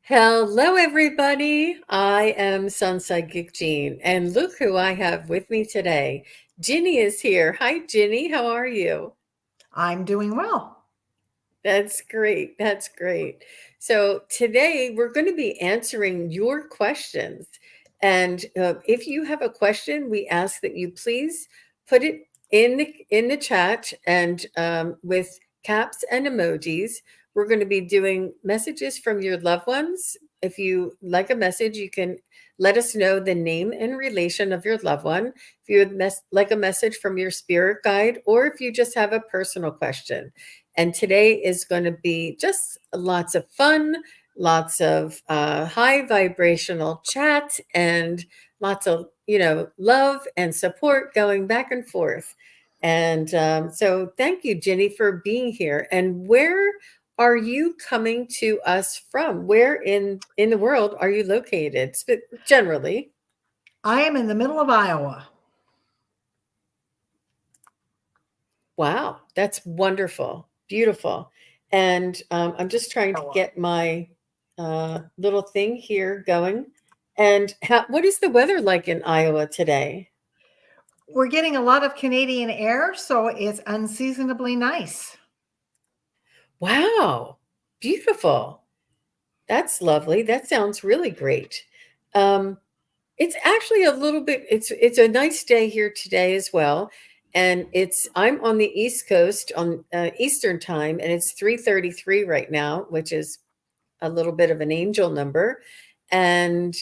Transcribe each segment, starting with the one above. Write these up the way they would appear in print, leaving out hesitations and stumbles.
Hello, everybody. I am SunPsychic Jean, and look who I have with me today. Ginny is here. Hi, Ginny. How are you? I'm doing well. That's great. That's great. So today we're going to be answering your questions. And if you have a question, we ask that you please put it in the chat and with caps and emojis. We're going to be doing messages from your loved ones. If you like a message, you can let us know the name and relation of your loved one. If you would like a message from your spirit guide, or if you just have a personal question. And today is going to be just lots of fun, lots of high vibrational chat, and lots of, love and support going back and forth. And so thank you, Ginny, for being here. And where are you coming to us from? Where in the world are you located, generally? I am in the middle of Iowa. Wow, that's wonderful. Beautiful. And I'm just trying to get my little thing here going. And what is the weather like in Iowa today? We're getting a lot of Canadian air, so it's unseasonably nice. Wow, beautiful. That's lovely. That sounds really great. Um, it's actually a little bit. It's a nice day here today as well, and I'm on the East Coast on Eastern time, and it's 3:33 right now, which is a little bit of an angel number, and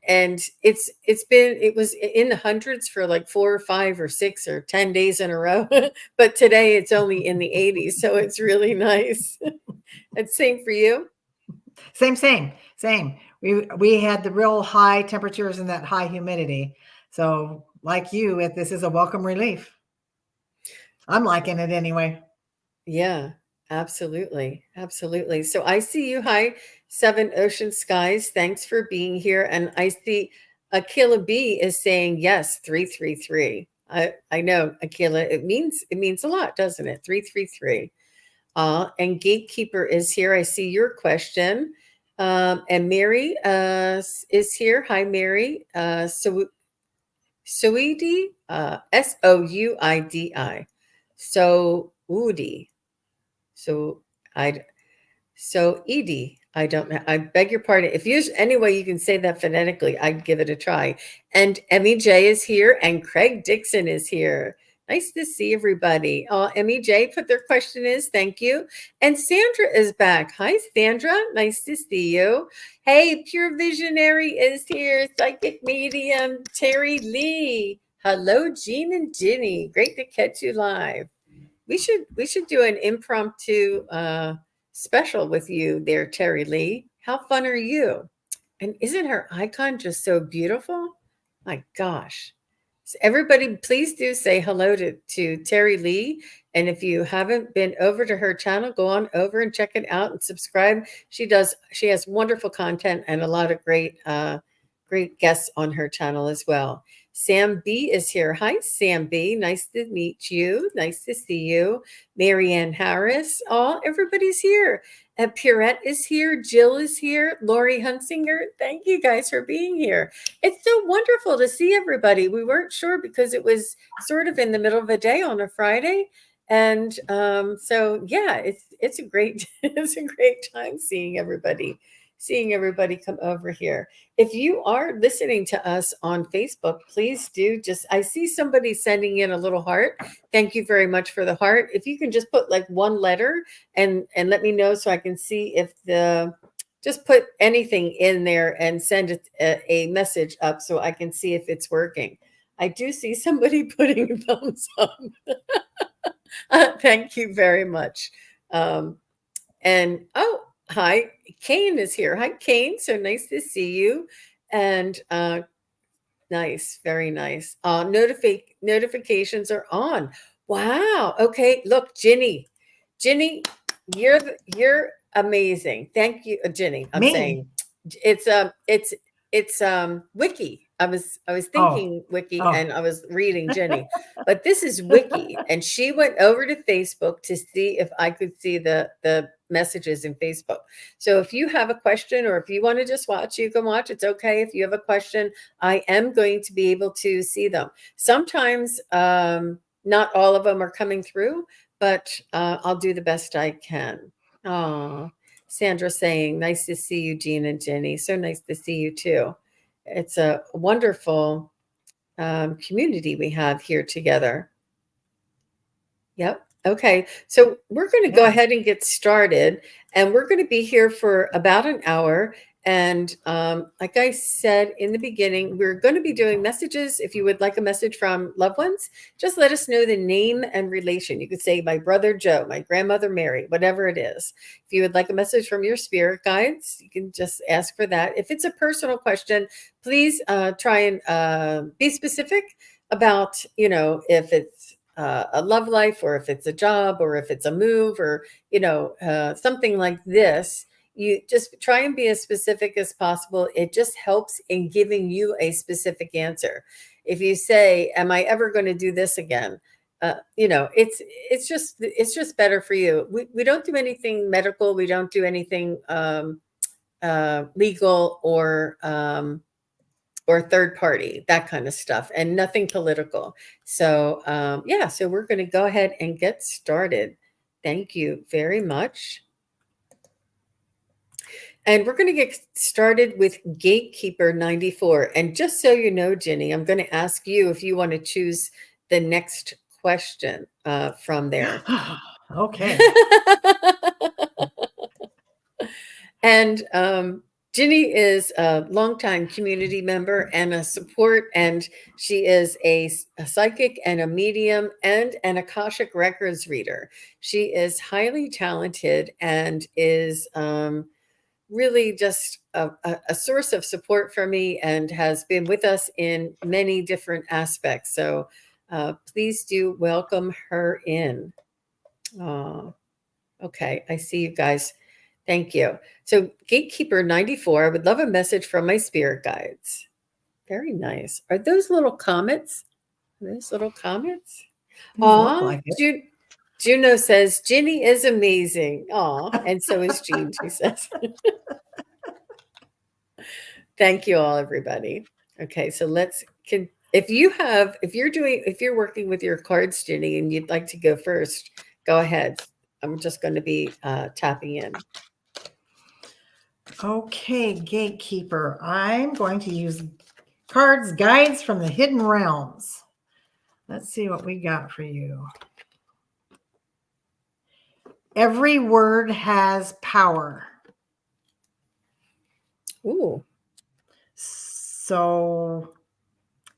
it was in the hundreds for like 4 or 5 or 6 or 10 days in a row, but today it's only in the 80s, so it's really nice. And same for you. Same. We had the real high temperatures and that high humidity. So, like you, this is a welcome relief. I'm liking it anyway. Yeah, absolutely. Absolutely. So I see you. Hi, Seven Ocean Skies. Thanks for being here. And I see Akila B is saying yes, 333. I know, Akila, it means a lot, doesn't it? 333. And Gatekeeper is here. I see your question. And Mary is here. Hi, Mary. Souidi, Soudi. Soudi. So I so Edie, I don't know. I beg your pardon. If there's any way you can say that phonetically, I'd give it a try. And Emmy J is here and Craig Dixon is here. Nice to see everybody. Emmy J put their question is thank you. And Sandra is back. Hi, Sandra. Nice to see you. Hey, Pure Visionary is here. Psychic Medium Terry Lee. Hello, Jean and Ginny. Great to catch you live. We should do an impromptu special with you there, Terry Lee. How fun are you? And isn't her icon just so beautiful? My gosh. So everybody, please do say hello to Terry Lee. And if you haven't been over to her channel, go on over and check it out and subscribe. She has wonderful content and a lot of great guests on her channel as well. Sam B is here. Hi, Sam B. Nice to meet you. Nice to see you. Marianne Harris. Oh, everybody's here. And Pierrette is here. Jill is here. Lori Hunsinger. Thank you guys for being here. It's so wonderful to see everybody. We weren't sure because it was sort of in the middle of the day on a Friday. And so yeah, it's a great it's a great time seeing everybody come over here. If you are listening to us on Facebook, please do I see somebody sending in a little heart. Thank you very much for the heart. If you can just put like one letter and let me know so I can see if just put anything in there and send a message up so I can see if it's working. I do see somebody putting a thumbs up. Thank you very much. Um, and oh, hi, Kane is here. Hi, Kane. So nice to see you. And nice, very nice. Notifications are on. Wow. Okay. Look, Ginny, you're amazing. Thank you, Ginny. I'm Me? saying it's Wiki. I was Oh, thinking Wiki oh. and I was reading Ginny, but this is Wiki, and she went over to Facebook to see if I could see the messages in Facebook. So if you have a question, or if you want to just watch, you can watch. It's okay. If you have a question, I am going to be able to see them. Sometimes not all of them are coming through, but I'll do the best I can. Oh, Sandra saying, nice to see you, Jean and Jenny. So nice to see you too. It's a wonderful community we have here together. Yep. Okay. So we're going to go ahead and get started, and we're going to be here for about an hour. And like I said in the beginning, we're going to be doing messages. If you would like a message from loved ones, just let us know the name and relation. You could say my brother Joe, my grandmother Mary, whatever it is. If you would like a message from your spirit guides, you can just ask for that. If it's a personal question, please try and be specific about, if it's a love life, or if it's a job, or if it's a move, or something like this. You just try and be as specific as possible. It just helps in giving you a specific answer. If you say, am I ever going to do this again, it's just better for you. We don't do anything medical. We don't do anything legal, or third party, that kind of stuff, and nothing political. So so we're going to go ahead and get started. Thank you very much. And we're going to get started with Gatekeeper 94. And just so you know, Ginny, I'm going to ask you if you want to choose the next question from there. Okay. And Ginny is a longtime community member and a support, and she is a psychic and a medium and an Akashic Records reader. She is highly talented and is really just a source of support for me, and has been with us in many different aspects. So please do welcome her in. Okay, I see you guys. Thank you. So Gatekeeper 94, I would love a message from my spirit guides. Very nice. Are those little comets? Those little comets? Look like it. Juno says, Ginny is amazing. Aw, and so is Jean, she says. Thank you all, everybody. Okay, so if you're working with your cards, Ginny, and you'd like to go first, go ahead. I'm just going to be tapping in. Okay, Gatekeeper. I'm going to use cards, guides from the hidden realms. Let's see what we got for you. Every word has power. Ooh. So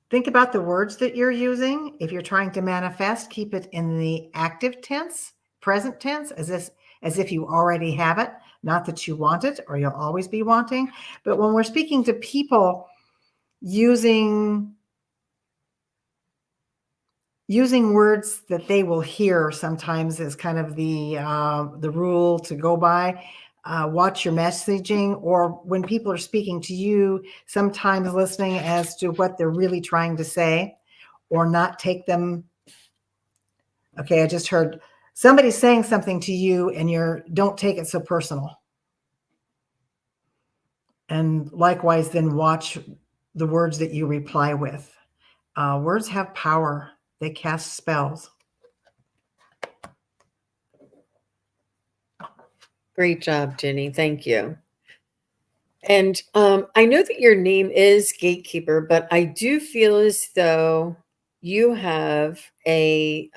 think about the words that you're using. If you're trying to manifest, keep it in the active tense, present tense, as if you already have it. Not that you want it or you'll always be wanting. But when we're speaking to people, using words that they will hear sometimes is kind of the rule to go by. Watch your messaging, or when people are speaking to you, sometimes listening as to what they're really trying to say, or not take them. Okay, I just heard somebody saying something to you, and don't take it so personal. And likewise, then watch the words that you reply with. Words have power. They cast spells. Great job, Ginny. Thank you. And I know that your name is Gatekeeper, but I do feel as though you have a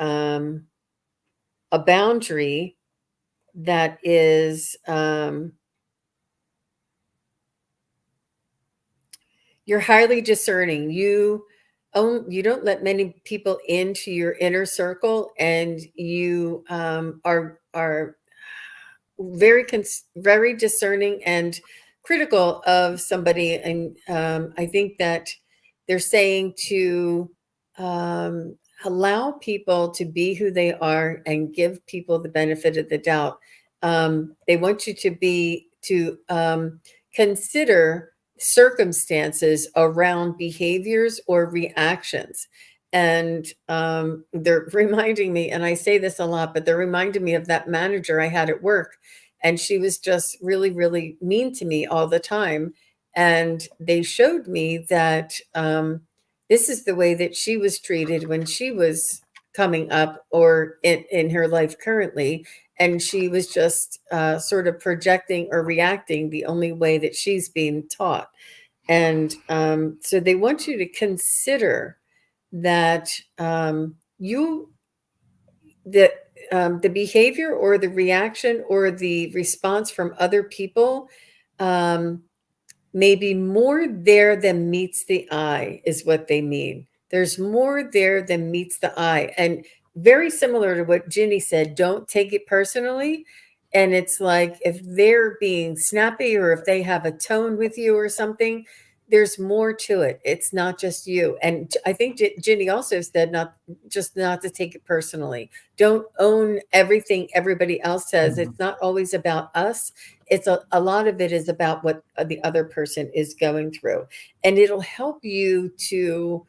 boundary that is you're highly discerning. You don't let many people into your inner circle, and you are very discerning and critical of somebody. And I think that they're saying to allow people to be who they are and give people the benefit of the doubt. They want you to consider circumstances around behaviors or reactions. And they're reminding me, and I say this a lot, but they're reminding me of that manager I had at work and she was just really, really mean to me all the time. And they showed me that this is the way that she was treated when she was coming up or in her life currently. And she was just sort of projecting or reacting the only way that she's being taught. And so they want you to consider that you the behavior or the reaction or the response from other people um, maybe more there than meets the eye is what they mean. There's more there than meets the eye. And very similar to what Ginny said, don't take it personally. And it's like if they're being snappy or if they have a tone with you or something, there's more to it. It's not just you. And I think Ginny also said not to take it personally. Don't own everything everybody else says. Mhm. It's not always about us. It's a lot of it is about what the other person is going through, and it'll help you to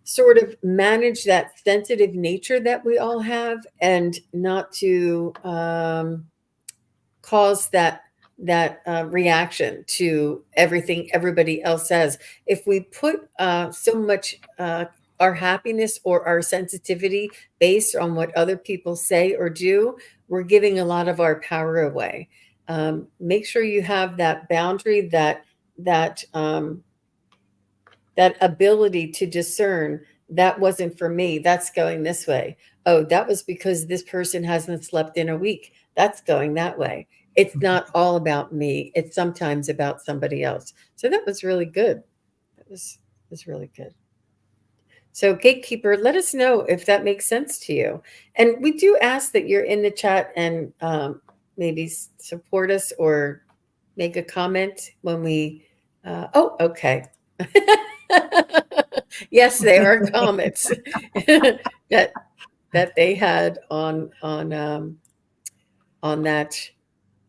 sort of manage that sensitive nature that we all have and not to cause that reaction to everything everybody else says. If we put so much our happiness or our sensitivity based on what other people say or do, we're giving a lot of our power away. Make sure you have that boundary, that that ability to discern that wasn't for me. That's going this way. Oh, that was because this person hasn't slept in a week. That's going that way. It's not all about me. It's sometimes about somebody else. So that was really good. That was really good. So gatekeeper, let us know if that makes sense to you. And we do ask that you're in the chat and maybe support us or make a comment when we. Oh, okay. Yes, they are comments that that they had on that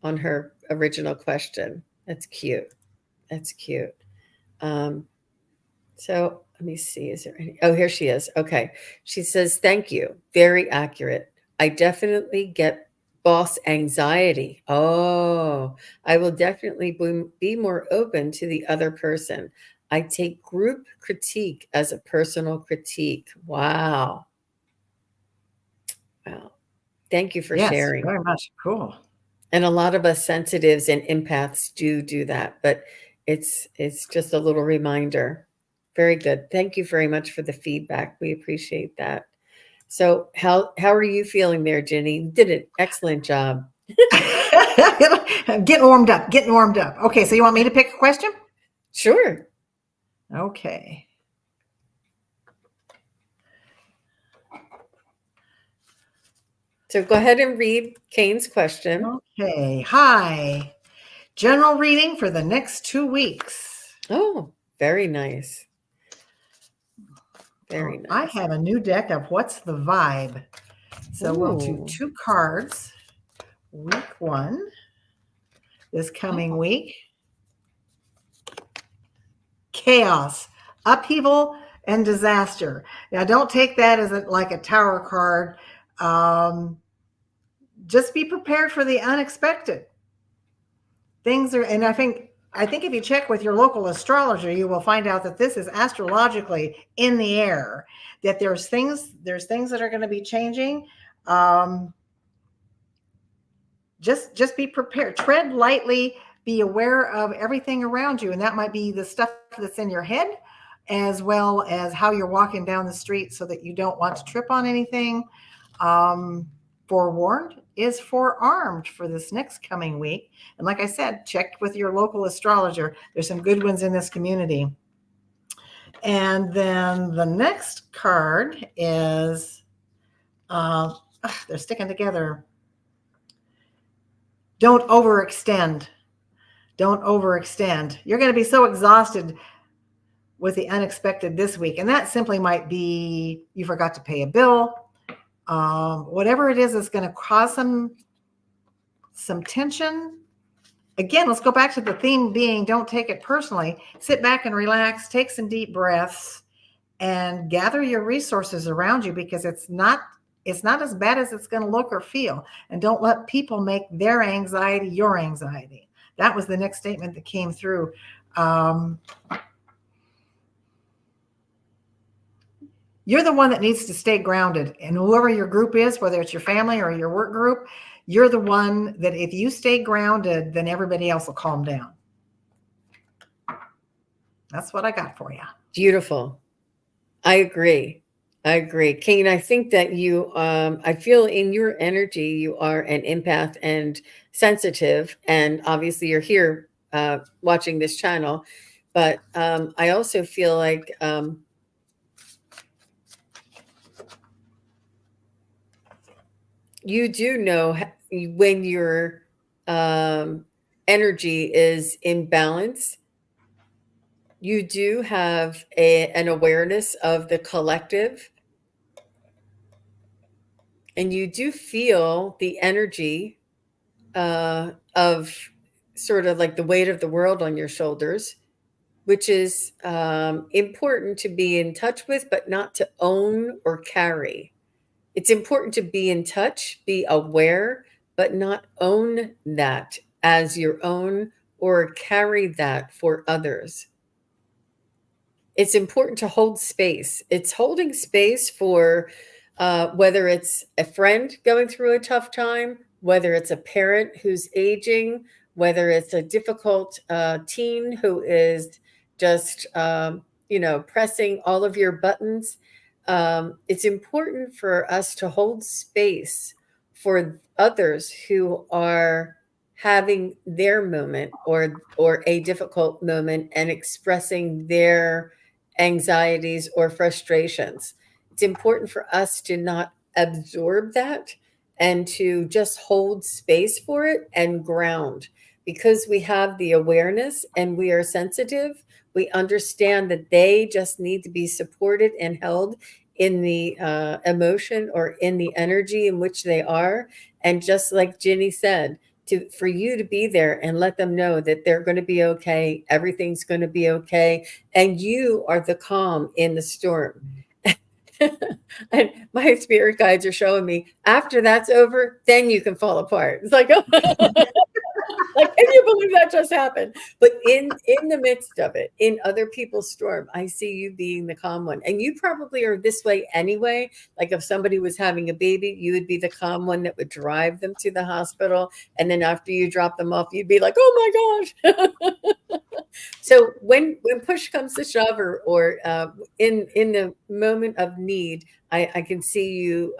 on her original question. That's cute. That's cute. Um, so let me see. Is there any? Oh, here she is. Okay. She says, "Thank you. Very accurate. I definitely get boss anxiety. Oh, I will definitely be more open to the other person. I take group critique as a personal critique." Wow. Wow. Thank you for Yes, sharing. very much. Cool. And a lot of us sensitives and empaths do that, but it's just a little reminder. Very good. Thank you very much for the feedback. We appreciate that. So how are you feeling there, Ginny? You did an excellent job. Getting warmed up, getting warmed up. Okay, so you want me to pick a question? Sure. Okay. So go ahead and read Kane's question. Okay. Hi. General reading for the next 2 weeks. Oh, very nice. Very I nice. have a new deck of What's the Vibe? So we'll do Ooh. 2 cards. Week 1, this coming Oh, week. Chaos, upheaval, and disaster. Now, don't take that as like a tower card. Just be prepared for the unexpected. Things are, and I think if you check with your local astrologer, you will find out that this is astrologically in the air. That there's things that are going to be changing. Just be prepared. Tread lightly. Be aware of everything around you, and that might be the stuff that's in your head, as well as how you're walking down the street, so that you don't want to trip on anything. Forewarned is forearmed for this next coming week. And like I said, check with your local astrologer. There's some good ones in this community. And then the next card is, they're sticking together. Don't overextend. Don't overextend. You're going to be so exhausted with the unexpected this week. And that simply might be you forgot to pay a bill. Whatever it is that's going to cause some tension. Again, let's go back to the theme being don't take it personally. Sit back and relax, take some deep breaths, and gather your resources around you, because it's It's not as bad as it's going to look or feel. And don't let people make their anxiety your anxiety. That was the next statement that came through. Um, you're the one that needs to stay grounded. And whoever your group is, whether it's your family or your work group, you're the one that if you stay grounded, then everybody else will calm down. That's what I got for you. Beautiful. I agree. I agree. Kane, I think that you, I feel in your energy, you are an empath and sensitive. And obviously, you're here watching this channel. But I also feel like you do know when your energy is in balance. You do have an awareness of the collective, and you do feel the energy of sort of like the weight of the world on your shoulders, which is important to be in touch with, but not to own or carry. It's important to be in touch, be aware, but not own that as your own or carry that for others. It's important to hold space. It's holding space for whether it's a friend going through a tough time, whether it's a parent who's aging, whether it's a difficult teen who is just, pressing all of your buttons. It's important for us to hold space for others who are having their moment or a difficult moment and expressing their anxieties or frustrations. It's important for us to not absorb that and to just hold space for it and ground. Because we have the awareness and we are sensitive, we understand that they just need to be supported and held in the emotion or in the energy in which they are. And just like Ginny said, for you to be there and let them know that they're going to be okay, everything's going to be okay, and you are the calm in the storm. And my spirit guides are showing me after that's over, then you can fall apart. It's like, oh, like, can you believe that just happened? But in the midst of it, in other people's storm, I see you being the calm one. And you probably are this way anyway. Like if somebody was having a baby, you would be the calm one that would drive them to the hospital. And then after you drop them off, you'd be like, oh my gosh. So when push comes to shove, or in the moment of need, I can see you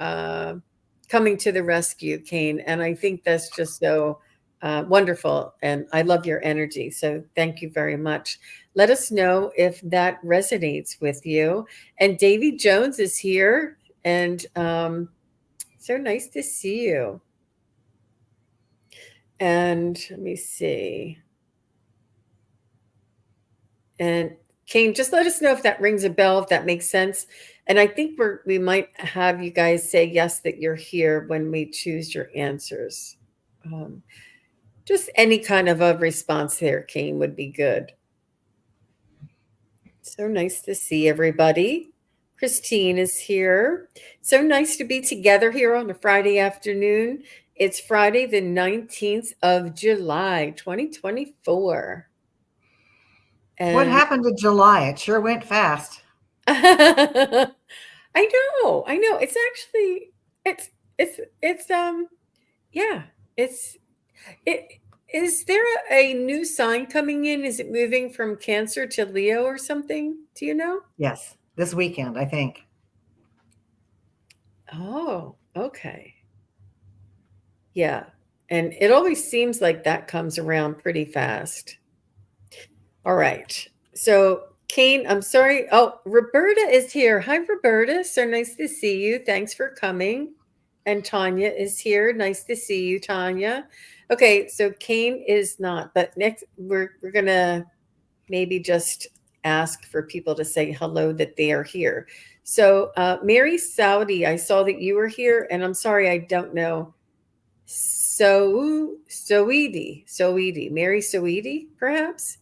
coming to the rescue, Kane, and I think that's just so wonderful, and I love your energy. So thank you very much. Let us know if that resonates with you. And Davy Jones is here, and so nice to see you. And let me see. And Kane, just let us know if that rings a bell, if that makes sense. And I think we might have you guys say yes that you're here when we choose your answers. Just any kind of a response there, Kane, would be good. So nice to see everybody. Christine is here. So nice to be together here on a Friday afternoon. It's Friday, the 19th of July, 2024. What And happened to July? It sure went fast. I know. It's actually it's yeah, it's it is there a new sign coming in? Is it moving from Cancer to Leo or something? Do you know? Yes, this weekend, I think. Oh, okay. Yeah. And it always seems like that comes around pretty fast. All right. So, Kane, I'm sorry. Oh, Roberta is here. Hi, Roberta. So nice to see you. Thanks for coming. And Tanya is here. Nice to see you, Tanya. Okay, so Kane is not, but next we're gonna maybe just ask for people to say hello that they are here. So, Mary Saudi, I saw that you were here, and I'm sorry, I don't know. Soidi, Mary Soidi, perhaps.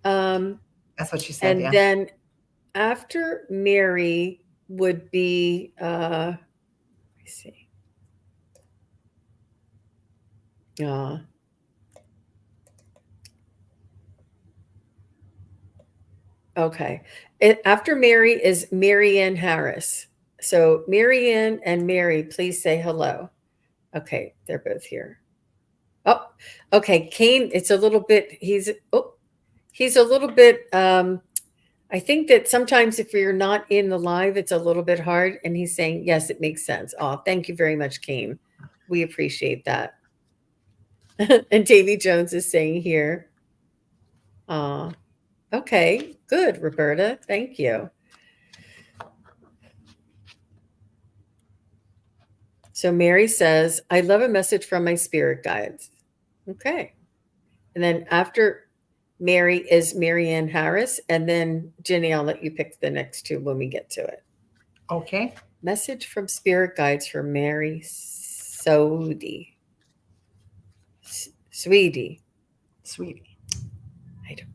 That's what she said, And yeah. then after Mary would be me see. Uh, okay. After Mary is Marianne Harris. So Marianne and Mary, please say hello. Okay, they're both here. Oh, okay. Kane, it's a little bit, he's a little bit, I think that sometimes if you're not in the live, it's a little bit hard. And he's saying, yes, it makes sense. Oh, thank you very much, Kane. We appreciate that. And Davy Jones is saying here, okay, good, Roberta. Thank you. So Mary says, I love a message from my spirit guides. Okay. And then after Mary is Marianne Harris. And then Ginny, I'll let you pick the next two when we get to it. Okay. Message from spirit guides for Mary Sweetie. Sweetie. I don't.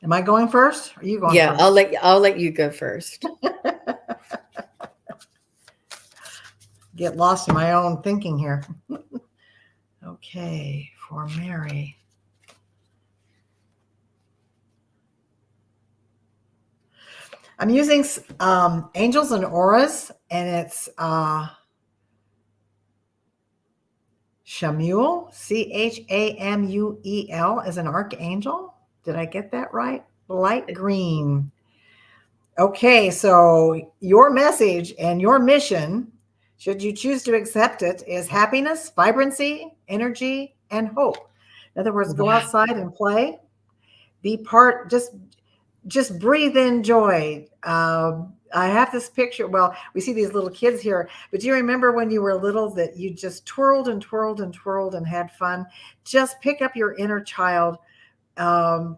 Am I going first? Or are you going Yeah, first? I'll let you go first. Get lost in my own thinking here. Okay, for Mary. I'm using Angels and Auras, and it's Chamuel, Chamuel, as an archangel. Did I get that right? Light green. Okay, so your message and your mission, should you choose to accept it, is happiness, vibrancy, energy, and hope. In other words, go outside and play. Be part, just breathe in joy. I have this picture. Well, we see these little kids here, but do you remember when you were little that you just twirled and twirled and twirled and had fun? Just pick up your inner child and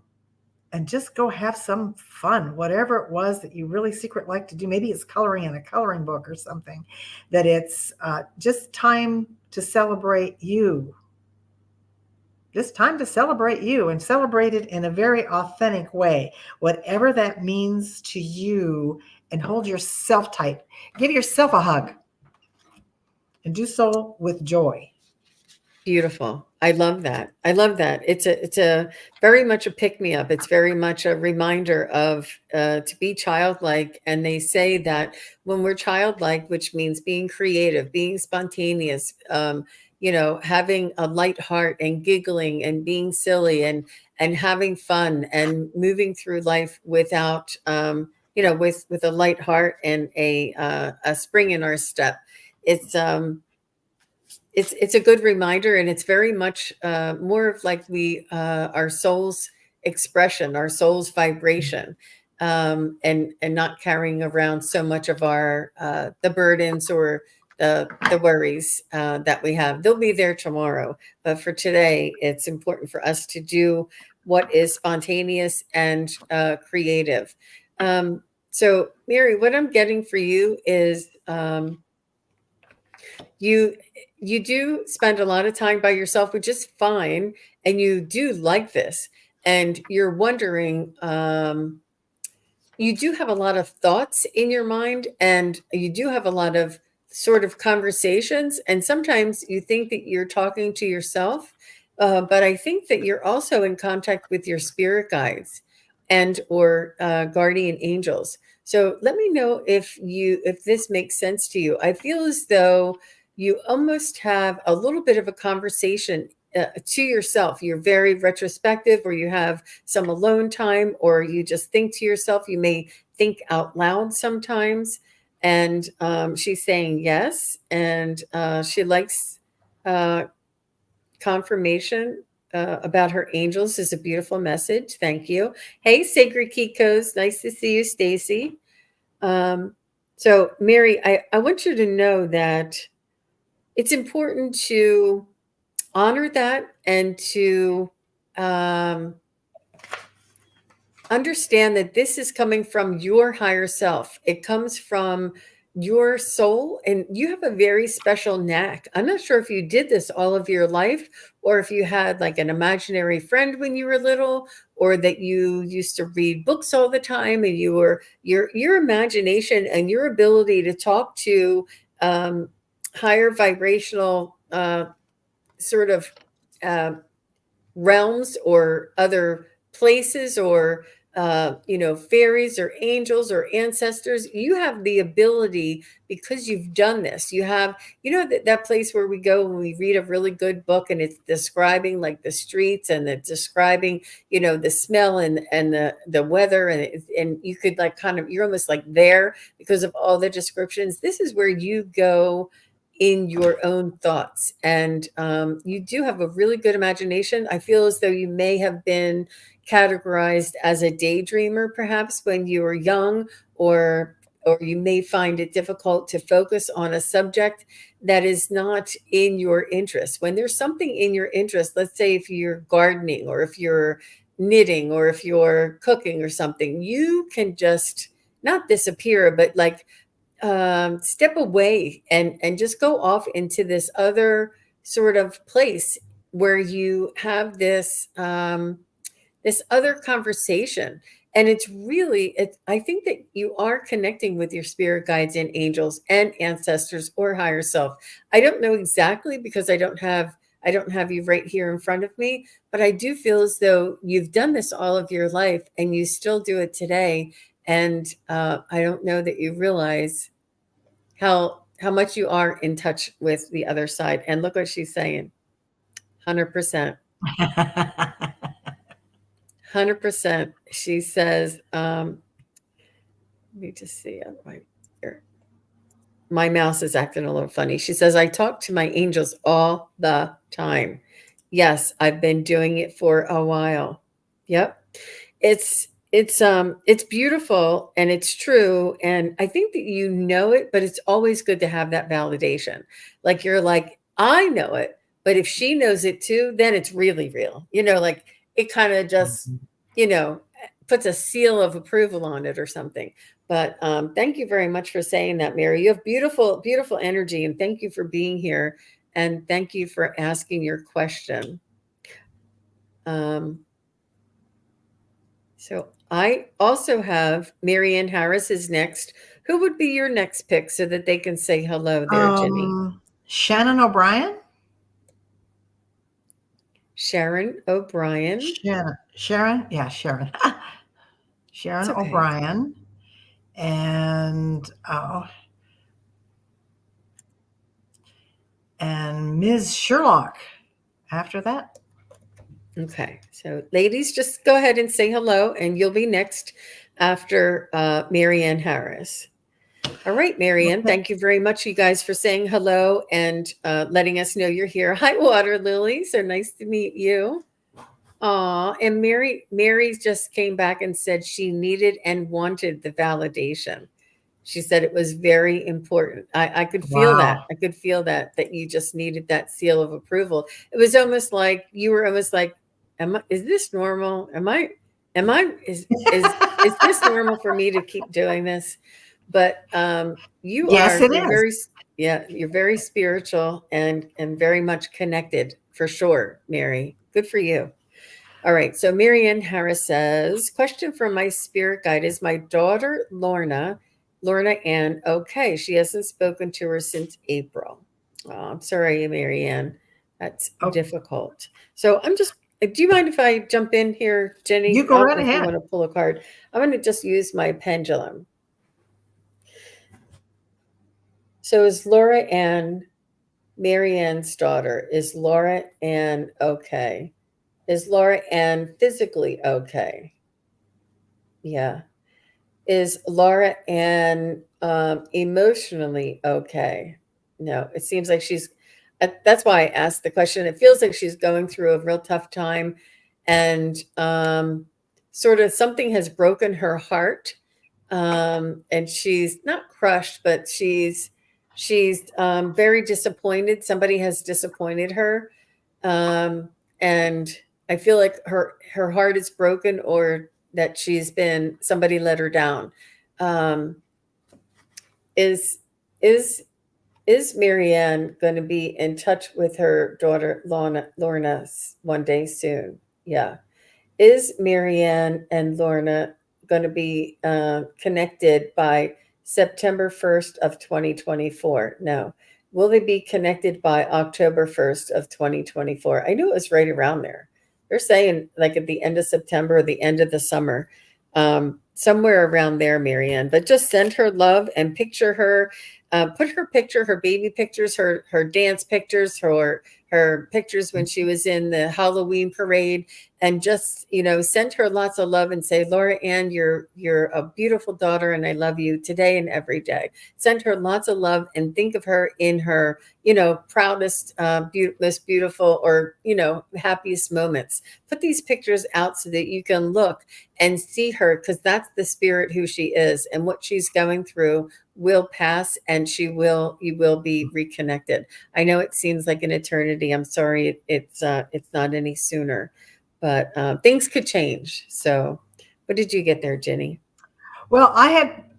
just go have some fun, whatever it was that you really secret like to do. Maybe it's coloring in a coloring book or something, that it's just time to celebrate you. Just time to celebrate you, and celebrate it in a very authentic way, whatever that means to you, and hold yourself tight. Give yourself a hug and do so with joy. Beautiful. I love that. I love that. It's a very much a pick me up. It's very much a reminder of to be childlike. And they say that when we're childlike, which means being creative, being spontaneous, having a light heart and giggling and being silly and having fun and moving through life without with a light heart and a spring in our step. It's a good reminder, and it's very much more of like our soul's expression, our soul's vibration, and not carrying around so much of our the burdens or the worries that we have. They'll be there tomorrow, but for today, it's important for us to do what is spontaneous and creative. So, Mary, what I'm getting for you is you do spend a lot of time by yourself, which is fine, and you do like this, and you're wondering, you do have a lot of thoughts in your mind, and you do have a lot of sort of conversations, and sometimes you think that you're talking to yourself, but I think that you're also in contact with your spirit guides and or guardian angels. So let me know if this makes sense to you. I feel as though you almost have a little bit of a conversation to yourself. You're very retrospective, or you have some alone time, or you just think to yourself. You may think out loud sometimes. And she's saying yes, and she likes confirmation about her angels. Is a beautiful message. Thank you. Hey, Sacred Kikos, nice to see you, Stacy. So, Mary, I want you to know that it's important to honor that and to um, understand that this is coming from your higher self. It comes from your soul, and you have a very special knack. I'm not sure if you did this all of your life, or if you had like an imaginary friend when you were little, or that you used to read books all the time, and you were your imagination and your ability to talk to higher vibrational sort of uh, realms or other places, or fairies or angels or ancestors. You have the ability, because you've done this. You have, that place where we go when we read a really good book, and it's describing like the streets, and it's describing the smell and the weather, and you could like kind of, you're almost like there because of all the descriptions. This is where you go in your own thoughts. And you do have a really good imagination. I feel as though you may have been categorized as a daydreamer, perhaps when you were young, or you may find it difficult to focus on a subject that is not in your interest. When there's something in your interest, let's say if you're gardening, or if you're knitting, or if you're cooking or something, you can just not disappear, but like step away and just go off into this other sort of place where you have this other conversation. And it's really, I think that you are connecting with your spirit guides and angels and ancestors or higher self. I don't know exactly, because I don't have you right here in front of me, but I do feel as though you've done this all of your life and you still do it today. And I don't know that you realize how much you are in touch with the other side. And look what she's saying. 100%. 100%. She says, let me just see. My mouse is acting a little funny. She says, I talk to my angels all the time. Yes, I've been doing it for a while. Yep. It's beautiful, and it's true, and I think that you know it, but it's always good to have that validation. Like, you're like, I know it, but if she knows it too, then it's really real. Like, it kind of just, you know puts a seal of approval on it or something. But thank you very much for saying that, Mary. You have beautiful, beautiful energy, and thank you for being here, and thank you for asking your question. So I also have Marianne Harris is next. Who would be your next pick so that they can say hello there, Ginny? Shannon O'Brien. Sharon O'Brien. Sharon, yeah, Sharon. Sharon It's okay. O'Brien, and Ms. Sherlock after that. Okay. So ladies, just go ahead and say hello, and you'll be next after Marianne Harris. All right, Marianne, Okay. thank you very much, you guys, for saying hello and letting us know you're here. Hi, Water Lily. So nice to meet you. Aw, and Mary just came back and said she needed and wanted the validation. She said it was very important. I could feel that. Wow. I could feel that you just needed that seal of approval. It was almost like you were almost like, is this normal? Is this normal for me to keep doing this? But Yes, it you're is. very, yeah, you're very spiritual and very much connected for sure, Mary. Good for you. All right. So Marianne Harris says, question from my spirit guide, is my daughter Lorna Ann okay? She hasn't spoken to her since April. Oh, I'm sorry, Marianne. That's Oh, difficult. So do you mind if I jump in here, you Jenny? go I don't right know if you ahead. want to pull a card. I'm going to just use my pendulum. So is Laura Ann Marianne's daughter? Is Laura Ann okay? Is Laura Ann physically okay? Yeah. Is Laura Ann emotionally okay? No, it seems like that's why I asked the question. It feels like she's going through a real tough time, and sort of something has broken her heart. And she's not crushed, but she's very disappointed. Somebody has disappointed her. um, and I feel like her heart is broken, or that she's been somebody let her down. Um, is is is Marianne going to be in touch with her daughter Lorna one day soon? Yeah. Is Marianne and Lorna going to be connected by September 1st of 2024? No. Will they be connected by October 1st of 2024? I knew it was right around there. They're saying like at the end of September or the end of the summer, somewhere around there, Marianne. But just send her love and picture her. Put her picture, her baby pictures, her dance pictures, her pictures when she was in the Halloween parade, and just send her lots of love and say, Laura Ann, you're a beautiful daughter, and I love you today and every day. Send her lots of love and think of her in her proudest, most beautiful, or happiest moments. Put these pictures out so that you can look and see her, because that's the spirit who she is, and what she's going through will pass, and you will be reconnected. I know it seems like an eternity. I'm sorry it's not any sooner, but things could change. So, what did you get there, Ginny? Well, I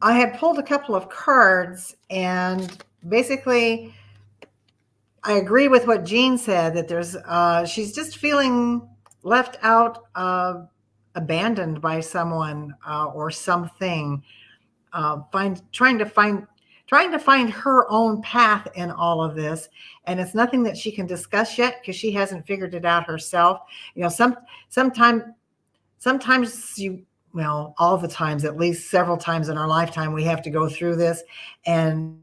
had pulled a couple of cards, and basically I agree with what Jean said, that there's she's just feeling left out, abandoned by someone, or something. Trying to find her own path in all of this, and it's nothing that she can discuss yet because she hasn't figured it out herself. Sometimes well, all the times, at least several times in our lifetime, we have to go through this and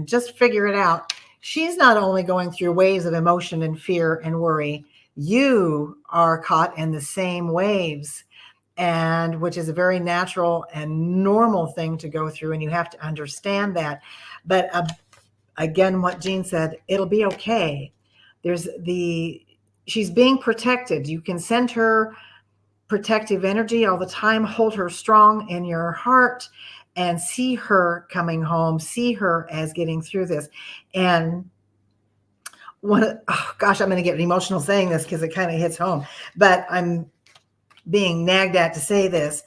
just figure it out. She's not only going through waves of emotion and fear and worry, you are caught in the same waves, and which is a very natural and normal thing to go through, and you have to understand that. But again, what Jean said, it'll be okay. She's being protected. You can send her protective energy all the time. Hold her strong in your heart and see her coming home, see her as getting through this. And oh gosh, I'm going to get emotional saying this because it kind of hits home, but I'm being nagged at to say this,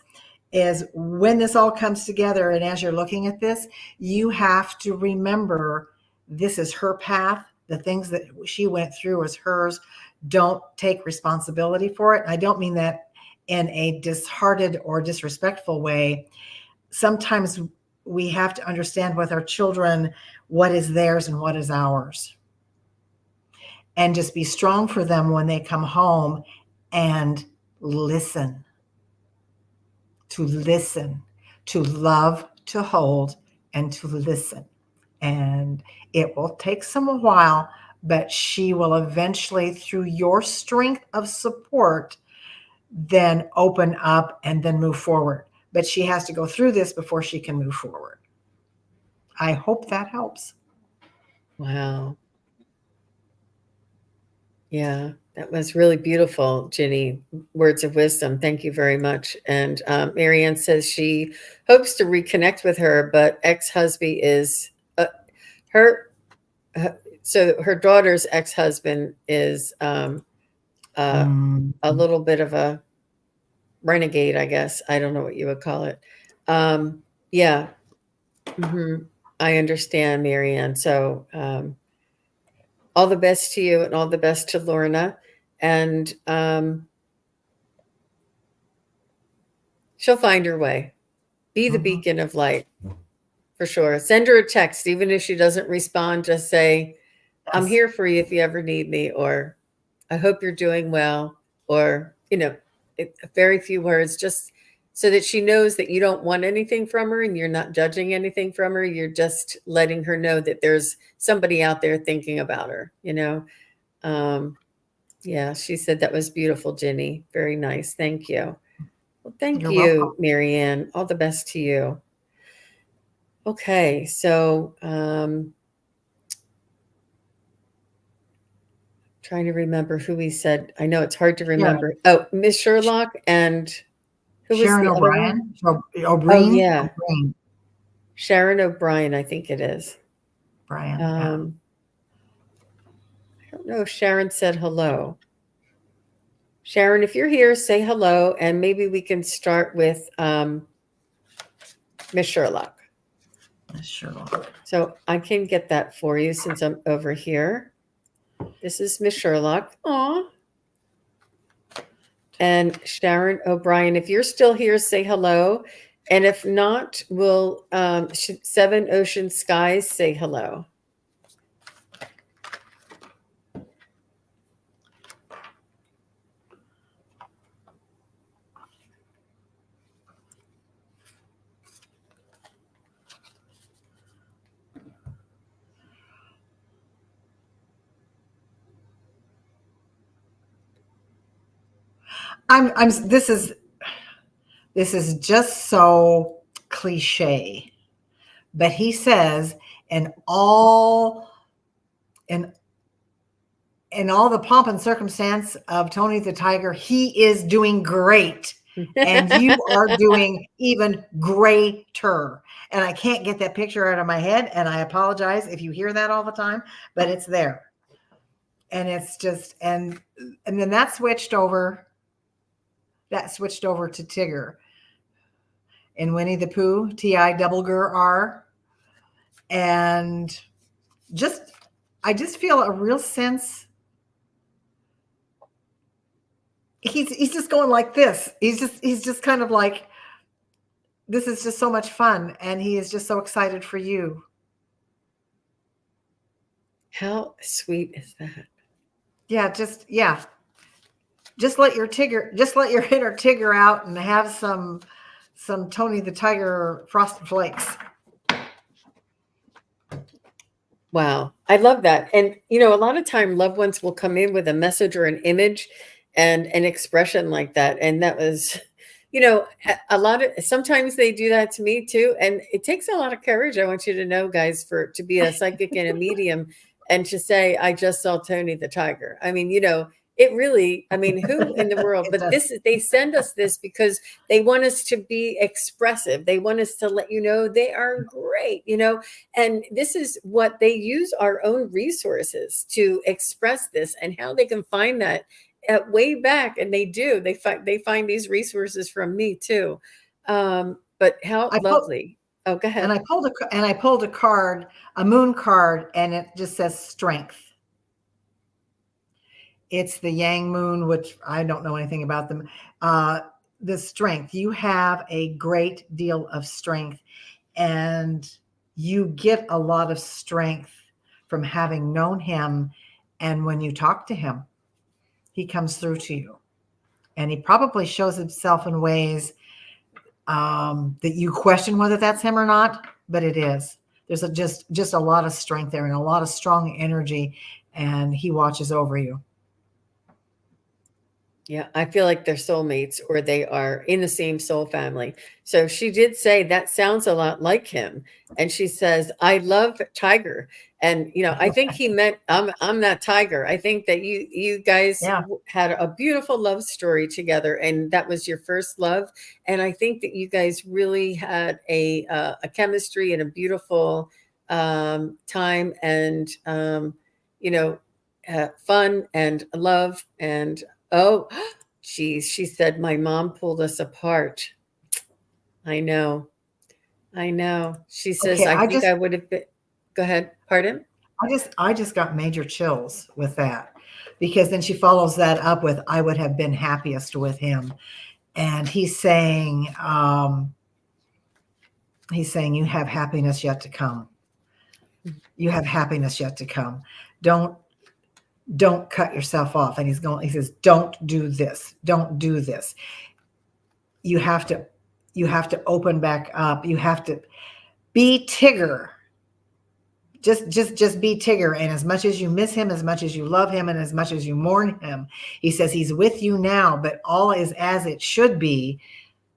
is when this all comes together, and as you're looking at this, you have to remember this is her path. The things that she went through is hers. Don't take responsibility for it. I don't mean that in a disheartened or disrespectful way. Sometimes we have to understand with our children what is theirs and what is ours, and just be strong for them when they come home, and listen, to love, to hold, and to listen. And it will take some while, but she will eventually, through your strength of support, then open up and then move forward. But she has to go through this before she can move forward. I hope that helps. Wow. Yeah, that was really beautiful, Ginny. Words of wisdom. Thank you very much. And Marianne says she hopes to reconnect with her, but ex-husband is her. So her daughter's ex-husband is a Mm-hmm. little bit of a renegade, I guess. I don't know what you would call it. Yeah, hmm I understand, Marianne. So all the best to you, and all the best to Lorna. And she'll find her way. Be the Mm-hmm. beacon of light, for sure. Send her a text, even if she doesn't respond. Just say, I'm Yes. here for you if you ever need me, or I hope you're doing well, or, very few words, just so that she knows that you don't want anything from her and you're not judging anything from her. You're just letting her know that there's somebody out there thinking about her. Um, yeah, she said that was beautiful, Ginny. Very nice. Thank you. Well, thank You're welcome. you, Marianne. All the best to you. Okay, so trying to remember who we said. I know it's hard to Sharon. remember. Oh, Miss Sherlock, and who was Sharon the other one? O'Brien. Oh O'Brien. yeah, O'Brien. Sharon O'Brien, I think it is. Brian. Yeah. Um, don't know if Sharon said hello. Sharon, if you're here, say hello, and maybe we can start with Miss Sherlock. Sherlock. So I can get that for you since I'm over here. This is Miss Sherlock. Aw. And Sharon O'Brien, if you're still here, say hello. And if not, will Seven Ocean Skies say hello? I'm this is just so cliche, but he says in all in all the pomp and circumstance of Tony the Tiger, he is doing great. And you are doing even greater. And I can't get that picture out of my head. And I apologize if you hear that all the time, but it's there. And it's just, and then that switched over to Tigger. In Winnie the Pooh, Tigger. And I just feel a real sense. He's just going like this. He's just kind of like, this is just so much fun. And he is just so excited for you. How sweet is that? Yeah. Just let your inner Tigger out and have some Tony the Tiger Frosted Flakes. Wow. I love that. And, a lot of time loved ones will come in with a message or an image and an expression like that. And that was, sometimes they do that to me too. And it takes a lot of courage. I want you to know, guys, to be a psychic and a medium and to say, I just saw Tony the Tiger. I mean, it really, who in the world, but they send us this because they want us to be expressive. They want us to let you know they are great, and this is what they use our own resources to express this and how they can find that way back. And they do, they find these resources from me too. But how lovely. Oh, go ahead. And I pulled a card, a moon card, and it just says strength. It's the Yang moon, which I don't know anything about them. The strength. You have a great deal of strength, and you get a lot of strength from having known him. And when you talk to him, he comes through to you, and he probably shows himself in ways that you question whether that's him or not, but it is. There's just a lot of strength there and a lot of strong energy, and he watches over you. Yeah, I feel like they're soulmates or they are in the same soul family. So she did say that sounds a lot like him. And she says, I love Tiger. And, I think he meant I'm that Tiger. I think that you guys had a beautiful love story together, and that was your first love. And I think that you guys really had a chemistry and a beautiful time and, fun and love. And oh, geez, she said, my mom pulled us apart. I know. She says, Okay, I think I would have been, go ahead. Pardon? I just got major chills with that, because then she follows that up with, I would have been happiest with him. And he's saying, you have happiness yet to come. You have happiness yet to come. Don't cut yourself off. And he says, don't do this. Don't do this. You have to open back up. You have to be Tigger. Just be Tigger. And as much as you miss him, as much as you love him, and as much as you mourn him, he says he's with you now, but all is as it should be.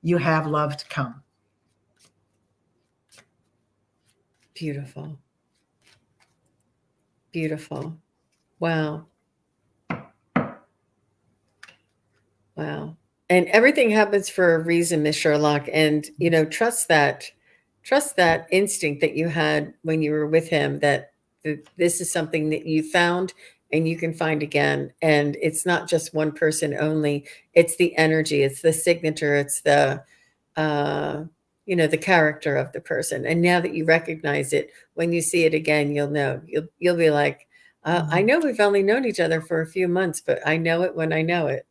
You have love to come. Beautiful. Beautiful. Wow. Wow. And everything happens for a reason, Miss Sherlock. And, trust that instinct that you had when you were with him, that this is something that you found and you can find again. And it's not just one person only, it's the energy, it's the signature, it's the uh, the character of the person. And now that you recognize it, when you see it again, you'll know. You'll be like, I know we've only known each other for a few months, but I know it when I know it.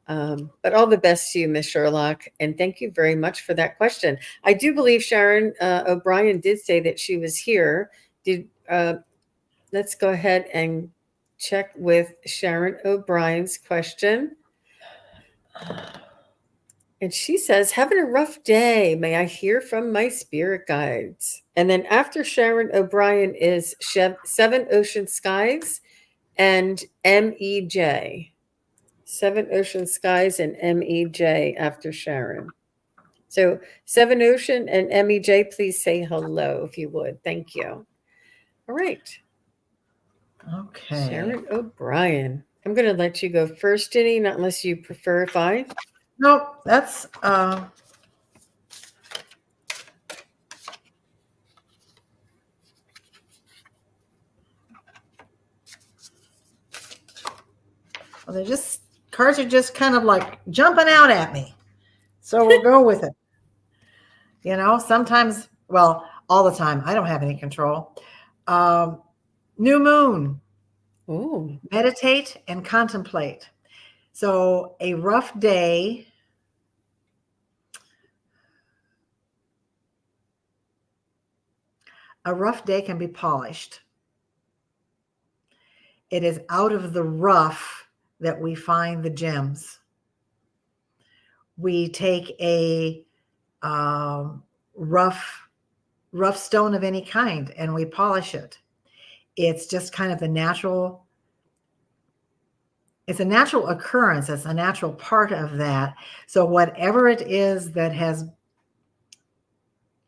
But all the best to you, Miss Sherlock, and thank you very much for that question. I do believe Sharon O'Brien did say that she was here. Did Let's go ahead and check with Sharon O'Brien's question. And she says, having a rough day. May I hear from my spirit guides? And then after Sharon O'Brien is Seven Ocean Skies and MEJ. Seven Ocean Skies and MEJ after Sharon. So Seven Ocean and MEJ, please say hello if you would. Thank you. All right. Okay. Sharon O'Brien. I'm going to let you go first, Ginny, not unless you prefer if I. Nope, that's well, cards are just kind of like jumping out at me. So we'll go with it. Sometimes, well, all the time, I don't have any control. New moon. Ooh. Meditate and contemplate. So a rough day. A rough day can be polished. It is out of the rough that we find the gems. We take a rough stone of any kind and we polish it. It's just kind of it's a natural occurrence. It's a natural part of that. So whatever it is that has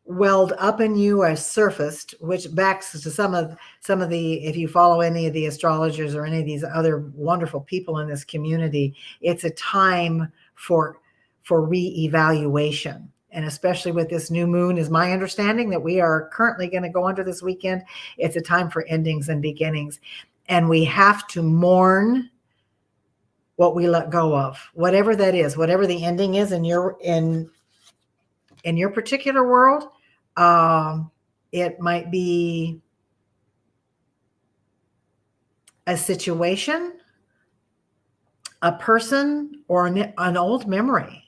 welled up in you or surfaced, which backs to some of the, if you follow any of the astrologers or any of these other wonderful people in this community, it's a time for reevaluation. And especially with this new moon, is my understanding that we are currently going to go under this weekend. It's a time for endings and beginnings. And we have to mourn what we let go of, whatever that is, whatever the ending is in your particular world. It might be a situation, a person, or an old memory.